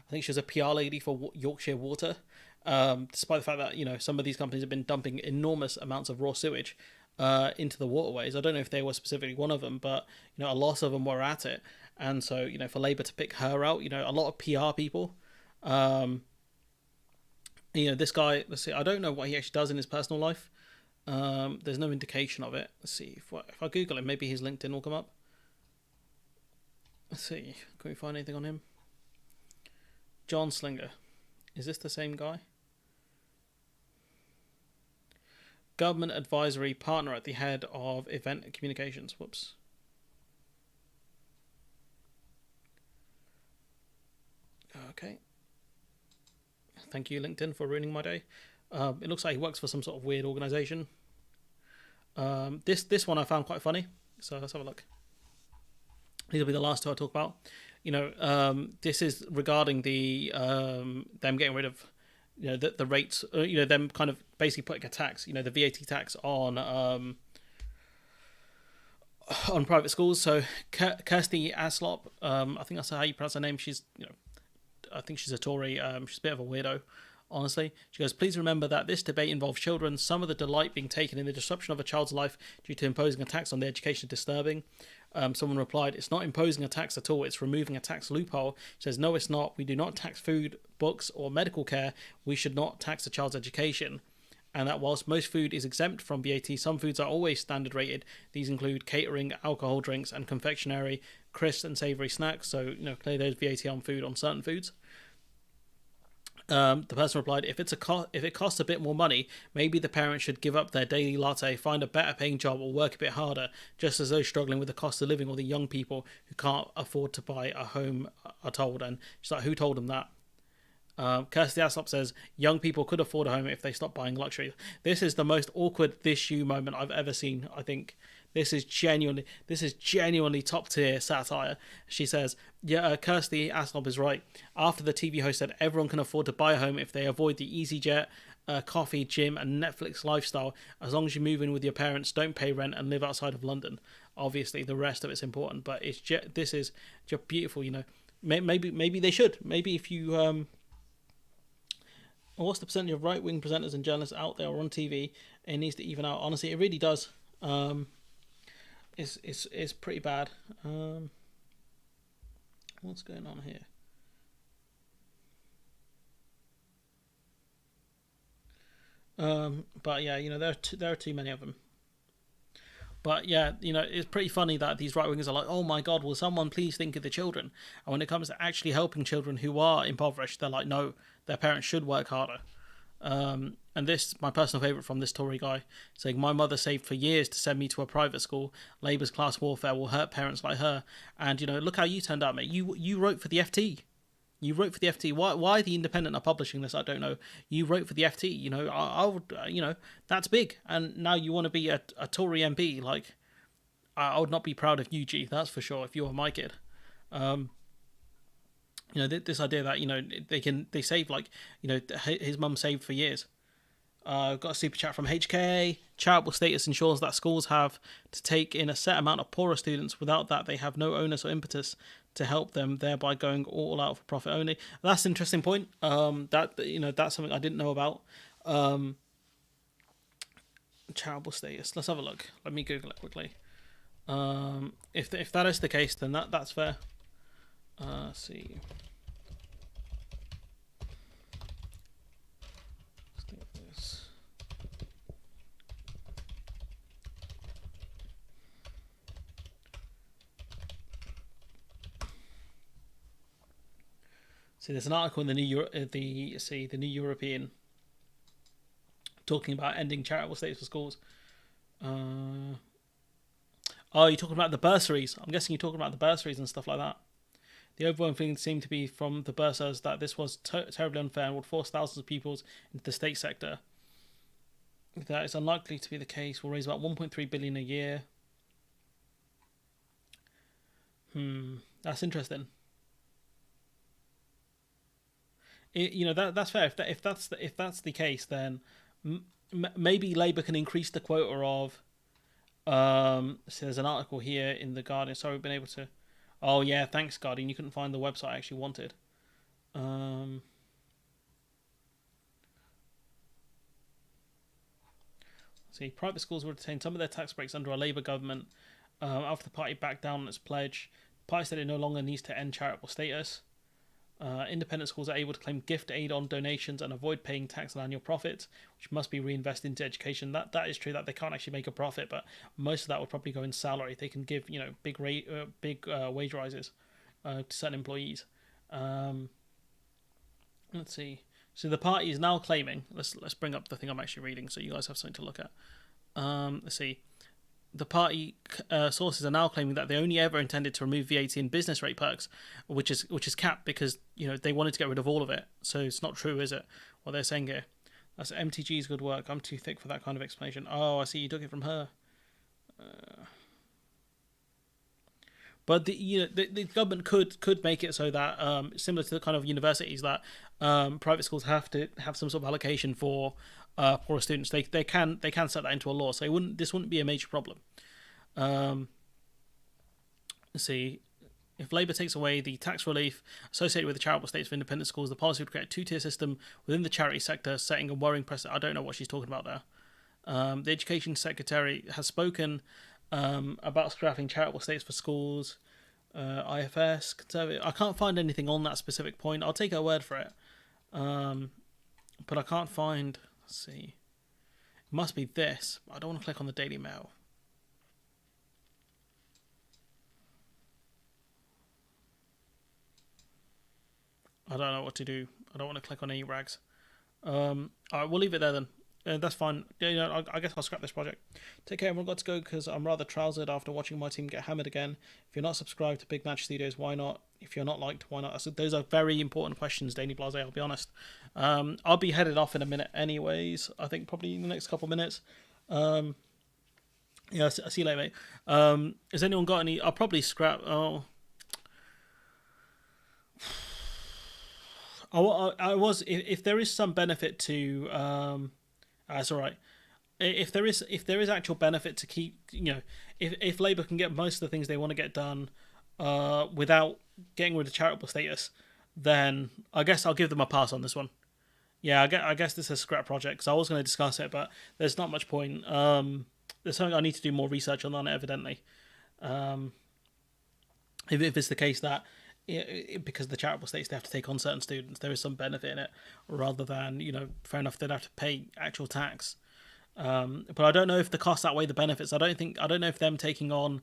I think she was a PR lady for Yorkshire Water. Despite the fact that, you know, some of these companies have been dumping enormous amounts of raw sewage into the waterways. I don't know if they were specifically one of them, but, you know, a lot of them were at it. And so, you know, for Labour to pick her out, you know, a lot of PR people. You know, this guy, let's see, I don't know what he actually does in his personal life. There's no indication of it. Let's see, if I Google him, maybe his LinkedIn will come up. Let's see, can we find anything on him? John Slinger. Is this the same guy? Government advisory partner at the head of event communications. Whoops. Okay. Thank you, LinkedIn, for ruining my day. It looks like he works for some sort of weird organisation. This one I found quite funny, so let's have a look. These will be the last two I talk about. You know, this is regarding the them getting rid of, you know, the rates. You know, them kind of basically putting a tax. You know, the VAT tax on private schools. So Kirsty Aslop, I think that's how you pronounce her name. She's, you know, I think she's a Tory. She's a bit of a weirdo, honestly. She goes, please remember that this debate involves children. Some of the delight being taken in the disruption of a child's life due to imposing a tax on their education is disturbing. Someone replied, it's not imposing a tax at all, it's removing a tax loophole. She says, no, it's not. We do not tax food, books, or medical care. We should not tax a child's education. And that whilst most food is exempt from VAT, some foods are always standard rated. These include catering, alcohol drinks, and confectionery, crisp and savoury snacks. So, you know, clearly there's VAT on food on certain foods. The person replied, if it costs a bit more money, maybe the parents should give up their daily latte, find a better paying job, or work a bit harder, just as those struggling with the cost of living or the young people who can't afford to buy a home are told. And she's like, who told them that? Kirsty Aslop says, young people could afford a home if they stop buying luxury. This is the most awkward this you moment I've ever seen, I think. This is genuinely top tier satire. She says, yeah, Kirsty Aslop is right. After the TV host said everyone can afford to buy a home if they avoid the EasyJet, coffee, gym, and Netflix lifestyle, as long as you move in with your parents, don't pay rent, and live outside of London. Obviously, the rest of it's important, but this is just beautiful. You know, maybe they should. Maybe if you what's the percentage of right-wing presenters and journalists out there or on TV? It needs to even out. Honestly, it really does. It's pretty bad. What's going on here? But yeah, you know, there are too many of them. But yeah, you know, it's pretty funny that these right-wingers are like, oh my God, will someone please think of the children? And when it comes to actually helping children who are impoverished, they're like, no, their parents should work harder. And this, my personal favourite from this Tory guy, saying, my mother saved for years to send me to a private school. Labour's class warfare will hurt parents like her. And, you know, look how you turned out, mate. You wrote for the FT. You wrote for the FT. Why the Independent are publishing this, I don't know. You wrote for the FT. You know, I would, you know, that's big. And now you want to be a Tory MP. Like, I would not be proud of you, G. That's for sure. If you were my kid. You know, this idea that, you know, they save, like, you know, his mum saved for years. Got a super chat from HK. Charitable status ensures that schools have to take in a set amount of poorer students. Without that, they have no onus or impetus to help them, thereby going all out for profit only. That's an interesting point. That, you know, that's something I didn't know about. Charitable status. Let's have a look. Let me Google it quickly. If that is the case, then that's fair. Let's see. See, there's an article in the New European talking about ending charitable status for schools. Oh, you're talking about the bursaries. I'm guessing you're talking about the bursaries and stuff like that. The overwhelming feeling seemed to be from the bursars that this was terribly unfair and would force thousands of pupils into the state sector. That is unlikely to be the case. Will raise about 1.3 billion a year. That's interesting. You know, that's fair. If that's the case, then maybe Labour can increase the quota of So there's an article here in the Guardian. Sorry, we've been able to. Oh yeah, thanks Guardian. You couldn't find the website I actually wanted. See, private schools will retain some of their tax breaks under a Labour government after the party backed down on its pledge. The party said it no longer needs to end charitable status. Independent schools are able to claim gift aid on donations and avoid paying tax on annual profits, which must be reinvested into education. That is true, that they can't actually make a profit, but most of that will probably go in salary. They can give big wage rises to certain employees. Let's see. So the party is now claiming. Let's bring up the thing I'm actually reading, so you guys have something to look at. Let's see. The party sources are now claiming that they only ever intended to remove VAT in business rate perks, which is capped because they wanted to get rid of all of it. So it's not true, is it? What they're saying here. That's MTG's good work. I'm too thick for that kind of explanation. Oh, I see. You took it from her. But the government could make it so that similar to the kind of universities that private schools have to have some sort of allocation for poorer students. They can set that into a law, so this wouldn't be a major problem. Let's see. If Labour takes away the tax relief associated with the charitable status for independent schools, the policy would create a two-tier system within the charity sector, setting a worrying precedent. I don't know what she's talking about there. The Education Secretary has spoken about scrapping charitable status for schools, IFS, Conservative. I can't find anything on that specific point. I'll take her word for it. But I can't find... Let's see. It must be this. I don't want to click on the Daily Mail. I don't know what to do. I don't want to click on any rags. Alright, we'll leave it there then. That's fine. I guess I'll scrap this project. Take care, everyone. Got to go because I'm rather trousered after watching my team get hammered again. If you're not subscribed to Big Maj Studios, why not? If you're not liked, why not? Those are very important questions, Danny Blase, I'll be honest. I'll be headed off in a minute anyways. I think probably in the next couple of minutes. Yeah, I'll see you later, mate. Has anyone got any... I'll probably scrap... I was... If there is some benefit to... that's all right. If there is actual benefit to keep, if Labour can get most of the things they want to get done without getting rid of charitable status, then I guess I'll give them a pass on this one. Yeah, I guess this is a scrap project because I was going to discuss it, but there's not much point. There's something I need to do more research on, evidently. If it's the case that because the charitable status they have to take on certain students, there is some benefit in it, rather than fair enough they'd have to pay actual tax. But I don't know if the costs outweigh the benefits. I don't know if them taking on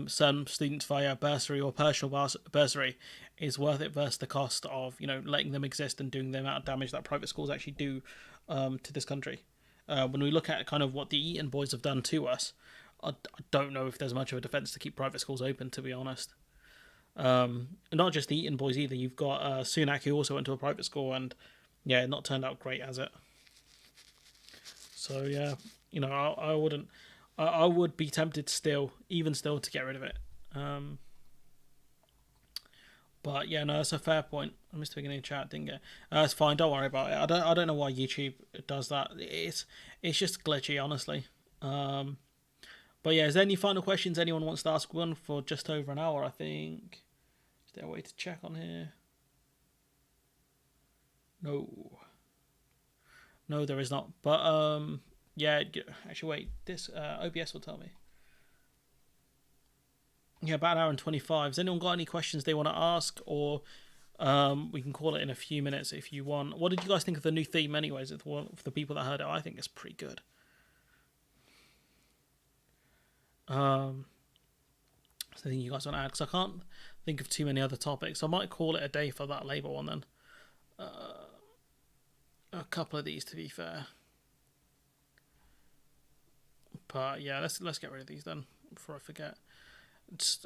some students via bursary or partial bursary is worth it versus the cost of letting them exist and doing the amount of damage that private schools actually do to this country. When we look at kind of what the Eton boys have done to us, I don't know if there's much of a defence to keep private schools open, to be honest. Not just the Eton boys either. You've got Sunak, who also went to a private school, and yeah, not turned out great, has it? So yeah, I wouldn't. I would be tempted still to get rid of it. But yeah, no, that's a fair point. I missed the beginning of chat, didn't get. It's fine. Don't worry about it. I don't know why YouTube does that. It's just glitchy, honestly. But yeah, is there any final questions anyone wants to ask? One for just over an hour, I think. Is there a way to check on here? No, there is not. But yeah, actually, wait. This OBS will tell me. Yeah, about an hour and 25. Has anyone got any questions they want to ask, or we can call it in a few minutes if you want. What did you guys think of the new theme, anyways? For the people that heard it, I think it's pretty good. So I think you guys want to add, because I can't think of too many other topics. I might call it a day for that Labour one then. A couple of these, to be fair. But yeah, let's get rid of these then before I forget.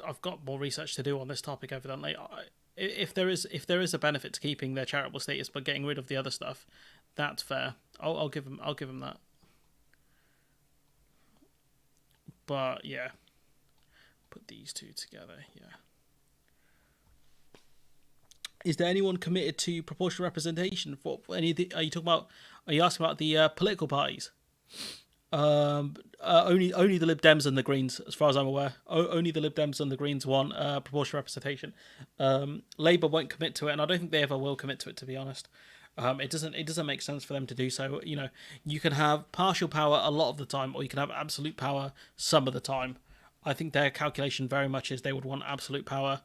I've got more research to do on this topic, evidently. If there is a benefit to keeping their charitable status but getting rid of the other stuff, that's fair. I'll give them that. But yeah, put these two together. Yeah. Is there anyone committed to proportional representation for any of the? Are you asking about the political parties? Only the Lib Dems and the Greens, as far as I'm aware. Only the Lib Dems and the Greens want proportional representation. Labour won't commit to it, and I don't think they ever will commit to it, to be honest. It doesn't make sense for them to do so. You know, you can have partial power a lot of the time, or you can have absolute power some of the time. I think their calculation very much is they would want absolute power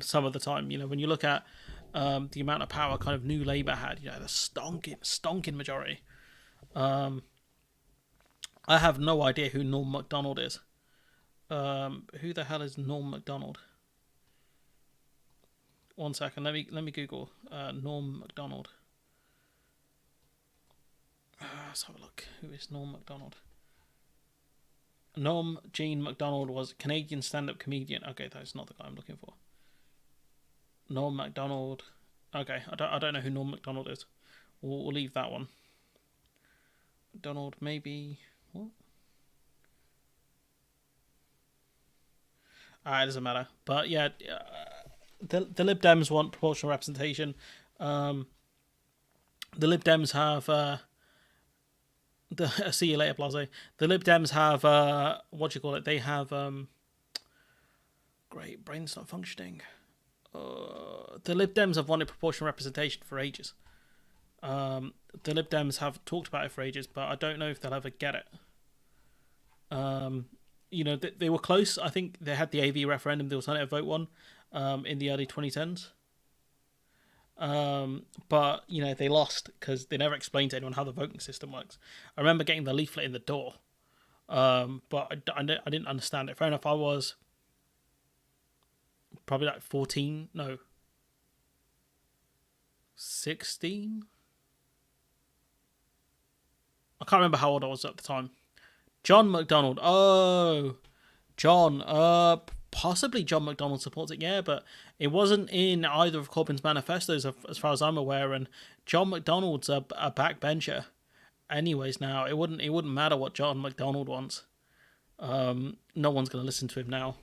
some of the time. You know, when you look at the amount of power kind of New Labour had, you know, the stonking majority. I have no idea who Norm MacDonald is. Who the hell is Norm MacDonald? One second, let me Google Norm MacDonald. Let's have a look. Who is Norm MacDonald? Norm Jean MacDonald was a Canadian stand-up comedian. Okay, that's not the guy I'm looking for. Norm MacDonald. Okay, I don't know who Norm MacDonald is. We'll leave that one. MacDonald, maybe. What? It doesn't matter. But yeah, the Lib Dems want proportional representation. The Lib Dems have see you later, Blase. The Lib Dems have what do you call it? They have great, brain's not functioning. The Lib Dems have wanted proportional representation for ages. The Lib Dems have talked about it for ages, but I don't know if they'll ever get it. You know, they were close. I think they had the AV referendum, the alternative vote one, in the early 2010s. But, you know, they lost because they never explained to anyone how the voting system works. I remember getting the leaflet in the door, but I didn't understand it. Fair enough, I was probably like 16? I can't remember how old I was at the time. John MacDonald. Oh, John. Possibly John MacDonald supports it, yeah, but it wasn't in either of Corbyn's manifestos, as far as I'm aware. And John MacDonald's a backbencher, anyways. Now it wouldn't matter what John MacDonald wants. No one's going to listen to him now.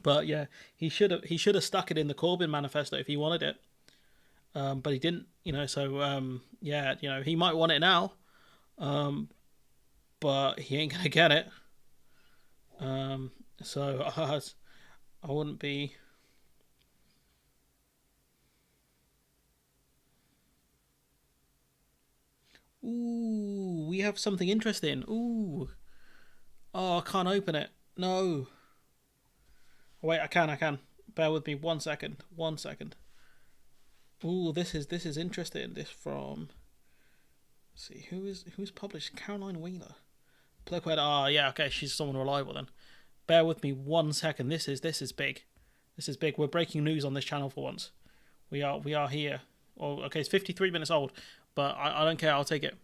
But yeah, he should have stuck it in the Corbyn manifesto if he wanted it. But he didn't, you know. So yeah, you know, he might want it now. But he ain't gonna get it. So I wouldn't be. Ooh, we have something interesting. Ooh. Oh, I can't open it. No. Wait, I can. Bear with me 1 second. 1 second. Ooh, this is interesting. This from. Let's see, who's published? Caroline Wheeler. Yeah, okay, she's someone reliable then. Bear with me 1 second. This is big. This is big. We're breaking news on this channel for once. We are here. Oh, okay, it's 53 minutes old, but I don't care. I'll take it.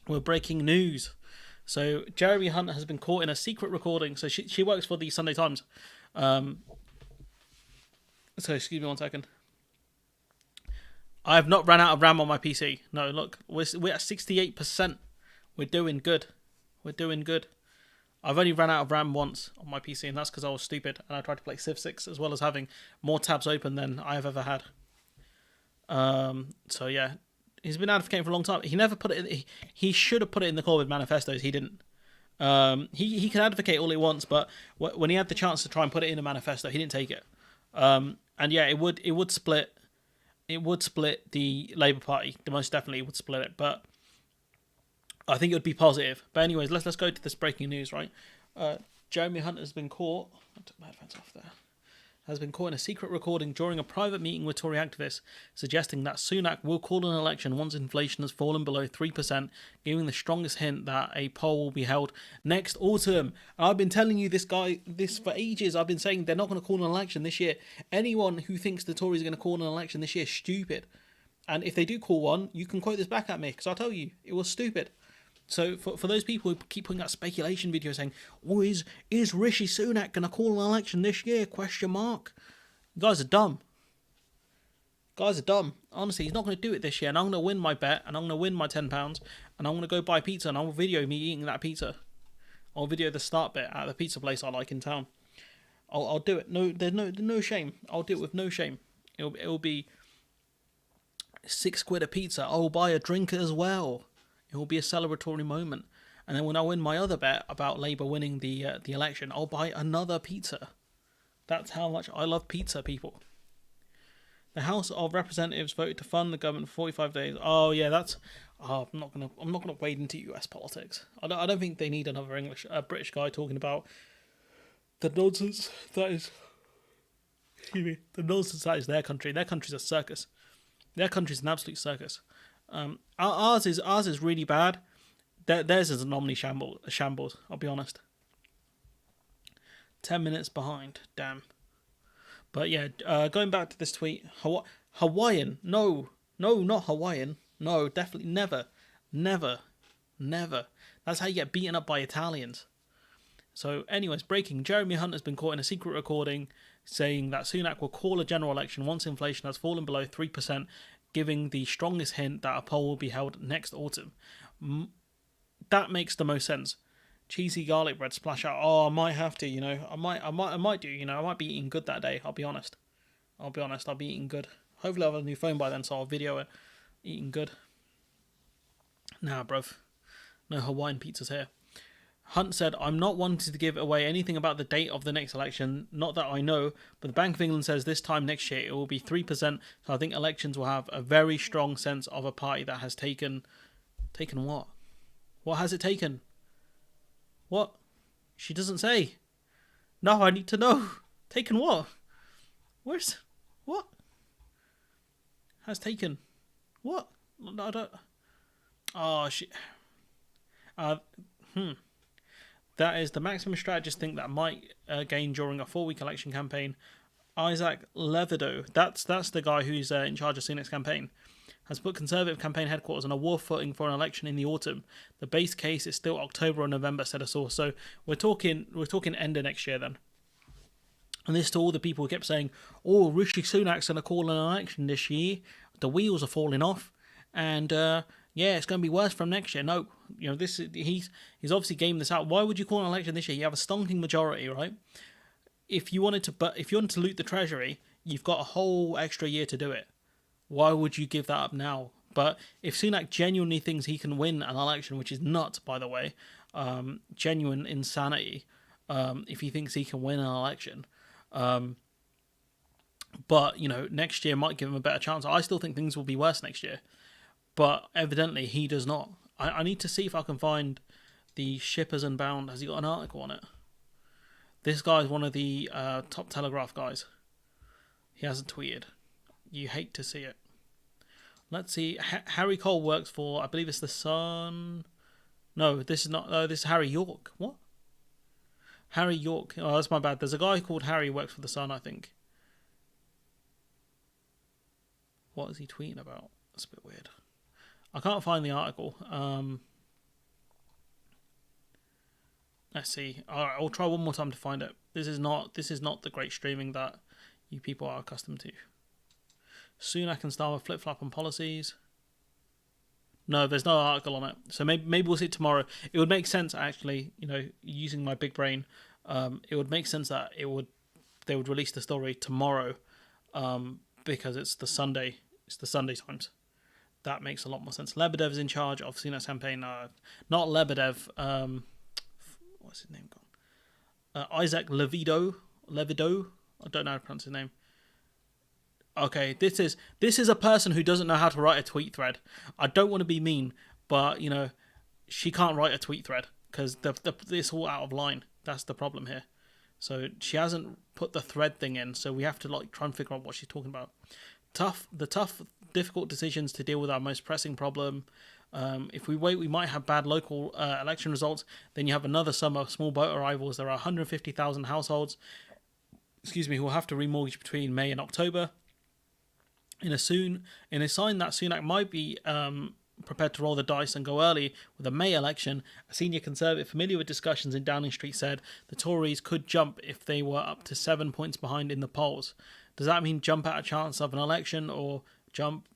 We're breaking news. So Jeremy Hunt has been caught in a secret recording. So she works for the Sunday Times. So excuse me 1 second. I have not ran out of RAM on my PC. No, look, we're at 68%. We're doing good. We're doing good. I've only ran out of RAM once on my PC, and that's because I was stupid and I tried to play Civ 6 as well as having more tabs open than I have ever had. So yeah, he's been advocating for a long time. He never put it in. He should have put it in the Corbyn manifestos. He didn't. He can advocate all he wants, but when he had the chance to try and put it in a manifesto, he didn't take it. And yeah, it would split. It would split the Labour Party. Most definitely would split it, but I think it would be positive. But anyways, let's go to this breaking news, right? Jeremy Hunt has been caught. I took my headphones off there. Has been caught in a secret recording during a private meeting with Tory activists, suggesting that Sunak will call an election once inflation has fallen below 3%, giving the strongest hint that a poll will be held next autumn. And I've been telling you this for ages. I've been saying they're not going to call an election this year. Anyone who thinks the Tories are going to call an election this year is stupid. And if they do call one, you can quote this back at me, because I'll tell you, it was stupid. So for those people who keep putting out speculation videos saying, "Oh, is Rishi Sunak going to call an election this year?" ? You guys are dumb. Honestly, he's not going to do it this year, and I'm going to win my bet, and I'm going to win my £10, and I'm going to go buy pizza, and I'll video me eating that pizza. I'll video the start bit at the pizza place I like in town. I'll do it. No, there's no shame. I'll do it with no shame. It'll be £6 a pizza. I'll buy a drink as well. It will be a celebratory moment. And then when I win my other bet about Labour winning the election, I'll buy another pizza. That's how much I love pizza, people. The House of Representatives voted to fund the government for 45 days. Oh yeah, that's. I'm not gonna wade into U.S. politics. I don't think they need another British guy talking about the nonsense that is. Excuse me. The nonsense that is their country. Their country's a circus. Their country's an absolute circus. Ours is really bad. Theirs is an shambles. I'll be honest. 10 minutes behind. Damn. But yeah, going back to this tweet, Hawaiian. No, not Hawaiian. No, definitely never. That's how you get beaten up by Italians. So anyways, breaking. Jeremy Hunt has been caught in a secret recording saying that Sunak will call a general election once inflation has fallen below 3%, giving the strongest hint that a poll will be held next autumn. That makes the most sense. Cheesy garlic bread splash out. Oh, I might have to, I might do, I might be eating good that day. I'll be honest. I'll be eating good. Hopefully I'll have a new phone by then, so I'll video it eating good. Nah, bruv. No Hawaiian pizzas here. Hunt said, I'm not wanting to give away anything about the date of the next election. Not that I know, but the Bank of England says this time next year it will be 3%. So I think elections will have a very strong sense of a party that has taken what? What has it taken? What? She doesn't say. No, I need to know. Taken what? Where's... What? Has taken... What? No, I don't... Oh, she... That is the maximum strategist think that might gain during a 4-week election campaign. Isaac Levido, that's the guy who's in charge of Sunak's campaign, has put Conservative campaign headquarters on a war footing for an election in the autumn. The base case is still October or November, said a source. So we're talking end of next year then. And this to all the people who kept saying, "Oh, Rishi Sunak's going to call an election this year. The wheels are falling off, and yeah, it's going to be worse from next year." No, this he's obviously gamed this out. Why would you call an election this year? You have a stonking majority, right? If you wanted to loot the treasury, you've got a whole extra year to do it. Why would you give that up now? But if Sunak genuinely thinks he can win an election, which is nuts, by the way, genuine insanity, if he thinks he can win an election, but next year might give him a better chance. I still think things will be worse next year, but evidently he does not. I need to see if I can find the Shippers Unbound. Has he got an article on it? This guy's one of the top Telegraph guys. He hasn't tweeted. You hate to see it. Let's see. Harry Cole works for, I believe it's the Sun. No, this is not. This is Harry York. What? Harry York. Oh, that's my bad. There's a guy called Harry who works for the Sun, I think. What is he tweeting about? That's a bit weird. I can't find the article. Let's see. All right, I'll try one more time to find it. This is not the great streaming that you people are accustomed to. Sunak and Starmer flip-flop on policies. No, there's no article on it. So maybe we'll see it tomorrow. It would make sense, actually, using my big brain. It would make sense that they would release the story tomorrow, because it's the Sunday Times. That makes a lot more sense. Lebedev is in charge of Sunak's campaign. Not Lebedev. What's his name gone? Isaac Levido. I don't know how to pronounce his name. Okay, this is a person who doesn't know how to write a tweet thread. I don't want to be mean, but she can't write a tweet thread because it's all out of line. That's the problem here. So she hasn't put the thread thing in, so we have to try and figure out what she's talking about. The tough, difficult decisions to deal with our most pressing problem. If we wait, we might have bad local election results. Then you have another summer of small boat arrivals. There are 150,000 households, who will have to remortgage between May and October. In a sign that Sunak might be prepared to roll the dice and go early with a May election, a senior Conservative familiar with discussions in Downing Street said the Tories could jump if they were up to 7 points behind in the polls. Does that mean jump at a chance of an election or jump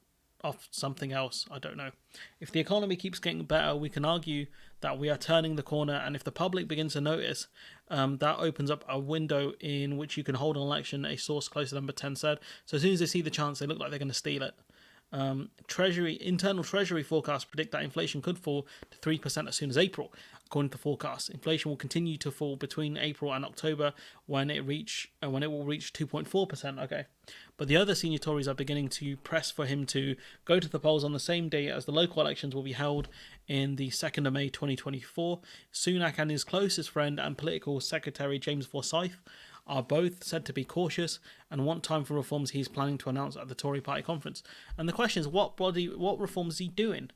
off something else? I don't know. If the economy keeps getting better, we can argue that we are turning the corner, and if the public begins to notice, that opens up a window in which you can hold an election, a source close to number 10 said. So as soon as they see the chance, they look like they're going to steal it. Internal Treasury forecasts predict that inflation could fall to 3% as soon as April. According to the forecast, inflation will continue to fall between April and October when it will reach 2.4%. Okay, but the other senior Tories are beginning to press for him to go to the polls on the same day as the local elections will be held in the 2nd of May 2024. Sunak and his closest friend and political secretary James Forsyth are both said to be cautious and want time for reforms he's planning to announce at the Tory party conference. And the question is, what reforms is he doing?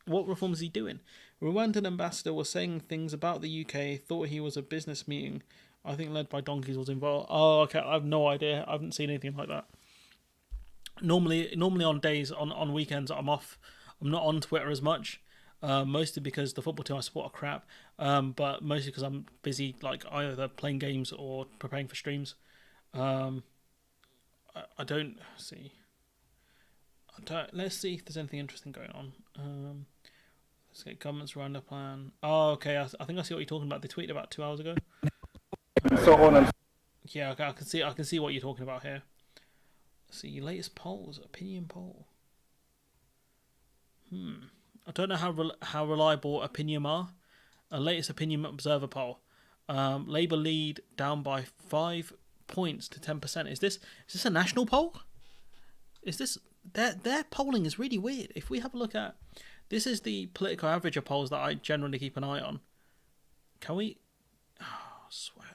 What reforms is he doing? Rwandan ambassador was saying things about the UK, thought he was a business meeting, I think led by donkeys was involved. Oh, okay, I have no idea. I haven't seen anything like that. Normally on weekends, I'm off. I'm not on Twitter as much. Mostly because the football team I support are crap, but mostly because I'm busy, like either playing games or preparing for streams. I don't see. Let's see if there's anything interesting going on. Let's get government's roundup plan. Oh, okay. I think I see what you're talking about. They tweeted about 2 hours ago. Yeah, okay. I can see what you're talking about here. Let's see latest polls, opinion poll. I don't know how reliable Opinion are. A latest Opinion Observer poll. Labour lead down by 5 points to 10%. Is this a national poll? Is this their polling is really weird. If we have a look at this, is the political average of polls that I generally keep an eye on. Can we? Oh, I swear.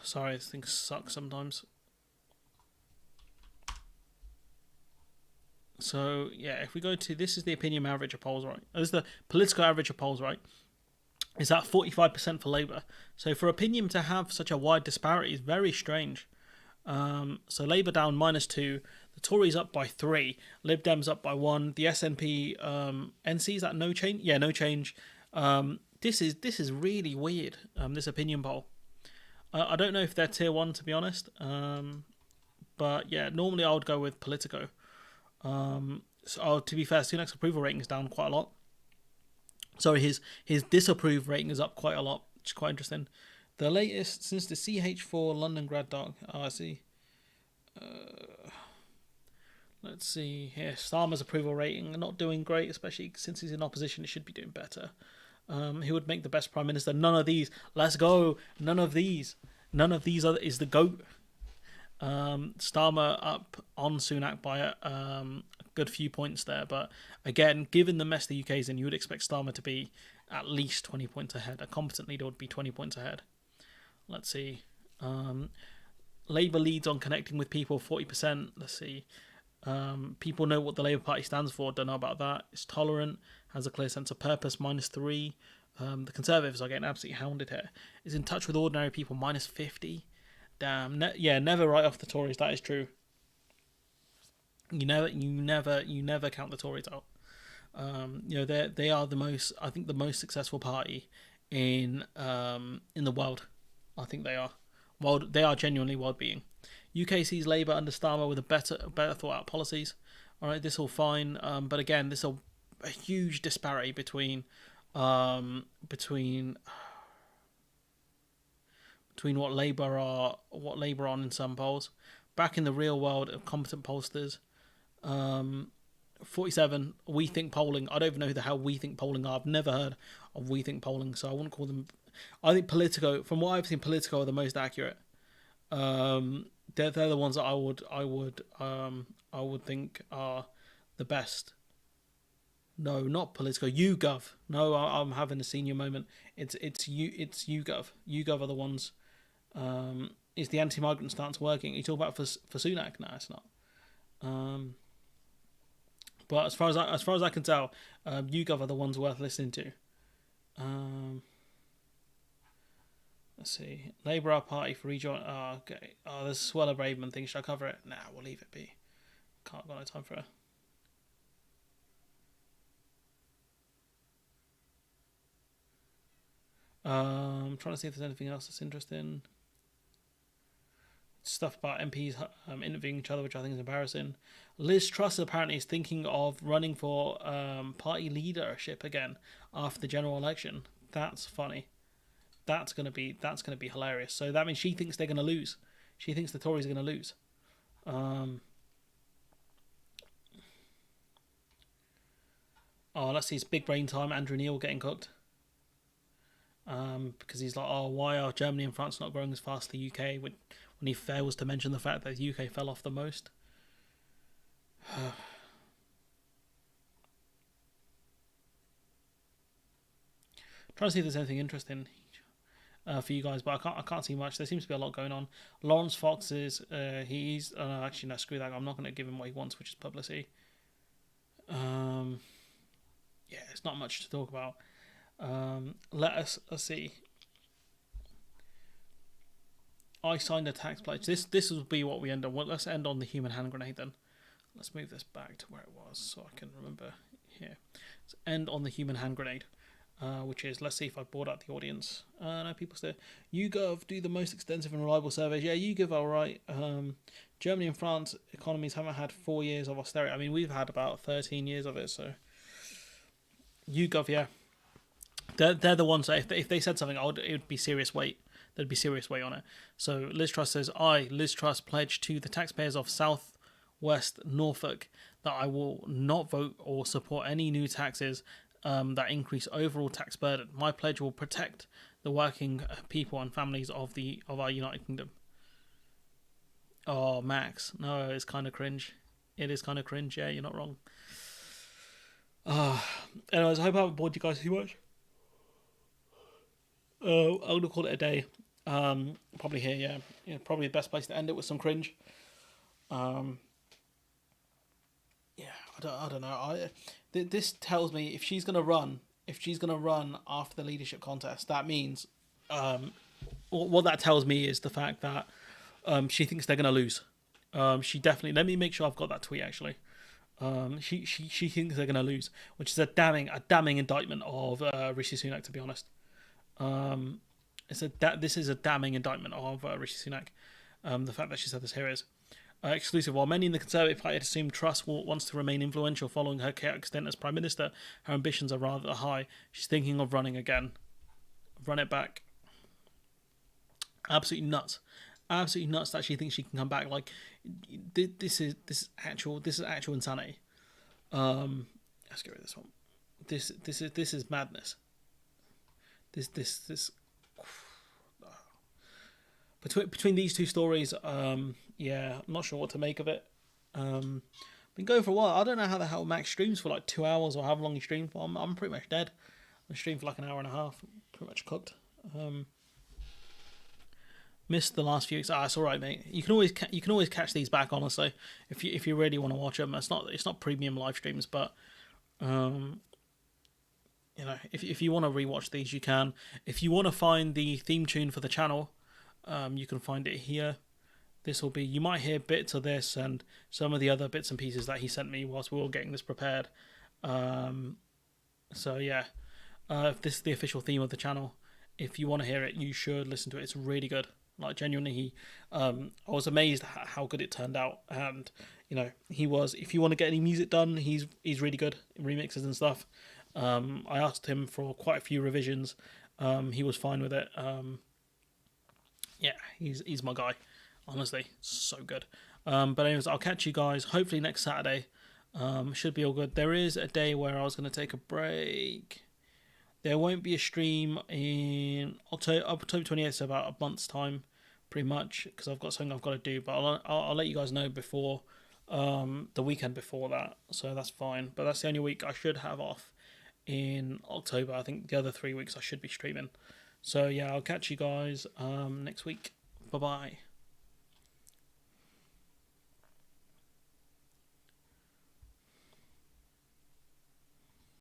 Sorry, this thing sucks sometimes. So, yeah, if we go to, this is the opinion average of polls, right? This is the political average of polls, right? Is that 45% for Labour? So for opinion to have such a wide disparity is very strange. So Labour down -2, the Tories up by 3, Lib Dems up by 1, the SNP, NC, is that no change? Yeah, no change. This is really weird, this opinion poll. I don't know if they're tier 1, to be honest. But yeah, normally I would go with Politico. So to be fair, Sunak's approval rating is down quite a lot. Sorry, his disapprove rating is up quite a lot, which is quite interesting. The latest since the CH4 London grad doc. Oh, I see. Let's see here. Starmer's approval rating not doing great, especially since he's in opposition. It should be doing better. He would make the best prime minister. None of these. Let's go. None of these is the GOAT. Starmer up on Sunak by a good few points there, but again, given the mess the UK is in, you would expect Starmer to be at least 20 points ahead. A competent leader would be 20 points ahead. Let's see. Labour leads on connecting with people, 40%. Let's see. People know what the Labour Party stands for. Don't know about that. It's tolerant, has a clear sense of purpose, -3. The Conservatives are getting absolutely hounded here. Is in touch with ordinary people, -50. Damn. Never write off the Tories. That is true. You never count the Tories out. They are the most successful party in the world. I think they are. They are genuinely world-beating. UK sees Labour under Starmer with a better thought-out policies. All right, this all fine, but again, this is a huge disparity between what Labour are on in some polls. Back in the real world of competent pollsters, 47 We Think polling. I don't even know who the hell We Think polling are. I've never heard of We Think polling, so I wouldn't call them. I think Politico, from what I've seen, Politico are the most accurate. They're the ones that I would think are the best. No, not Politico. YouGov. No, I'm having a senior moment. It's YouGov. YouGov are the ones. Is the anti-migrant stance working? You talk about for Sunak? No, it's not. But as far as I can tell, YouGov are the ones worth listening to. Let's see. Labour are party for rejoin. Oh, okay. Oh, there's a Swella Braverman thing. Should I cover it? Nah, we'll leave it be. Got no time for it. I'm trying to see if there's anything else that's interesting. Stuff about MPs interviewing each other, which I think is embarrassing. Liz Truss apparently is thinking of running for party leadership again after the general election. That's funny. That's gonna be hilarious. So that means she thinks they're gonna lose. She thinks the Tories are gonna lose. Oh, let's see, it's big brain time. Andrew Neil getting cooked. Because he's like, oh, why are Germany and France not growing as fast as the UK? When he fails to mention the fact that the UK fell off the most. Trying to see if there's anything interesting for you guys, but I can't see much. There seems to be a lot going on. Lawrence Fox is actually no, screw that. I'm not going to give him what he wants, which is publicity. Yeah, it's not much to talk about. Let's see. I signed a tax pledge. This will be what we end on. Well, let's end on the human hand grenade then. Let's move this back to where it was so I can remember here. Let's end on the human hand grenade, which is, let's see if I brought out the audience. No, people say, YouGov do the most extensive and reliable surveys. Yeah, YouGov are right. Germany and France economies haven't had 4 years of austerity. I mean, we've had about 13 years of it, so YouGov, yeah. They're the ones that if they said something, it would be serious weight. There'd be serious weight on it. So Liz Truss says, I, Liz Truss, pledge to the taxpayers of South West Norfolk that I will not vote or support any new taxes that increase overall tax burden. My pledge will protect the working people and families of our United Kingdom. Oh, Max, no, it's kind of cringe. It is kind of cringe. Yeah, you're not wrong. Anyways, I hope I haven't bored you guys too much. I'm gonna call it a day. Probably here, yeah. Probably the best place to end it with some cringe. Yeah, I don't know. This tells me if she's gonna run after the leadership contest, that means, what that tells me is the fact that she thinks they're gonna lose. She definitely. Let me make sure I've got that tweet actually. She thinks they're gonna lose, which is a damning indictment of Rishi Sunak, to be honest. This is a damning indictment of Rishi Sunak. The fact that she said this here is exclusive. While many in the Conservative Party assume Truss wants to remain influential following her chaotic stint as Prime Minister, her ambitions are rather high. She's thinking of running again. Run it back. Absolutely nuts. Absolutely nuts that she thinks she can come back. Like this is actual insanity. Let's get rid of this one. This is madness. This between these two stories, yeah, I'm not sure what to make of it. Been going for a while. I don't know how the hell Max streams for like 2 hours or how long he streamed for. I'm pretty much dead. I streamed for like an hour and a half. Pretty much cooked. Missed the last few weeks. It's all right, mate. You can always catch these back. Honestly, if you really want to watch them, it's not premium live streams, but you know, if you want to rewatch these, you can. If you want to find the theme tune for the channel, you can find it here. This will be. You might hear bits of this and some of the other bits and pieces that he sent me whilst we were getting this prepared. So yeah, if this is the official theme of the channel, if you want to hear it, you should listen to it. It's really good. Like genuinely, I was amazed at how good it turned out, and you know, he was. If you want to get any music done, he's really good in remixes and stuff. I asked him for quite a few revisions. He was fine with it. Yeah, he's my guy. Honestly, so good. But anyways, I'll catch you guys hopefully next Saturday. Should be all good. There is a day where I was going to take a break. There won't be a stream in October 28th, so about a month's time, pretty much, because I've got something I've got to do. But I'll let you guys know before the weekend before that, so that's fine. But that's the only week I should have off in October. I think the other 3 weeks I should be streaming. So yeah, I'll catch you guys next week. Bye bye.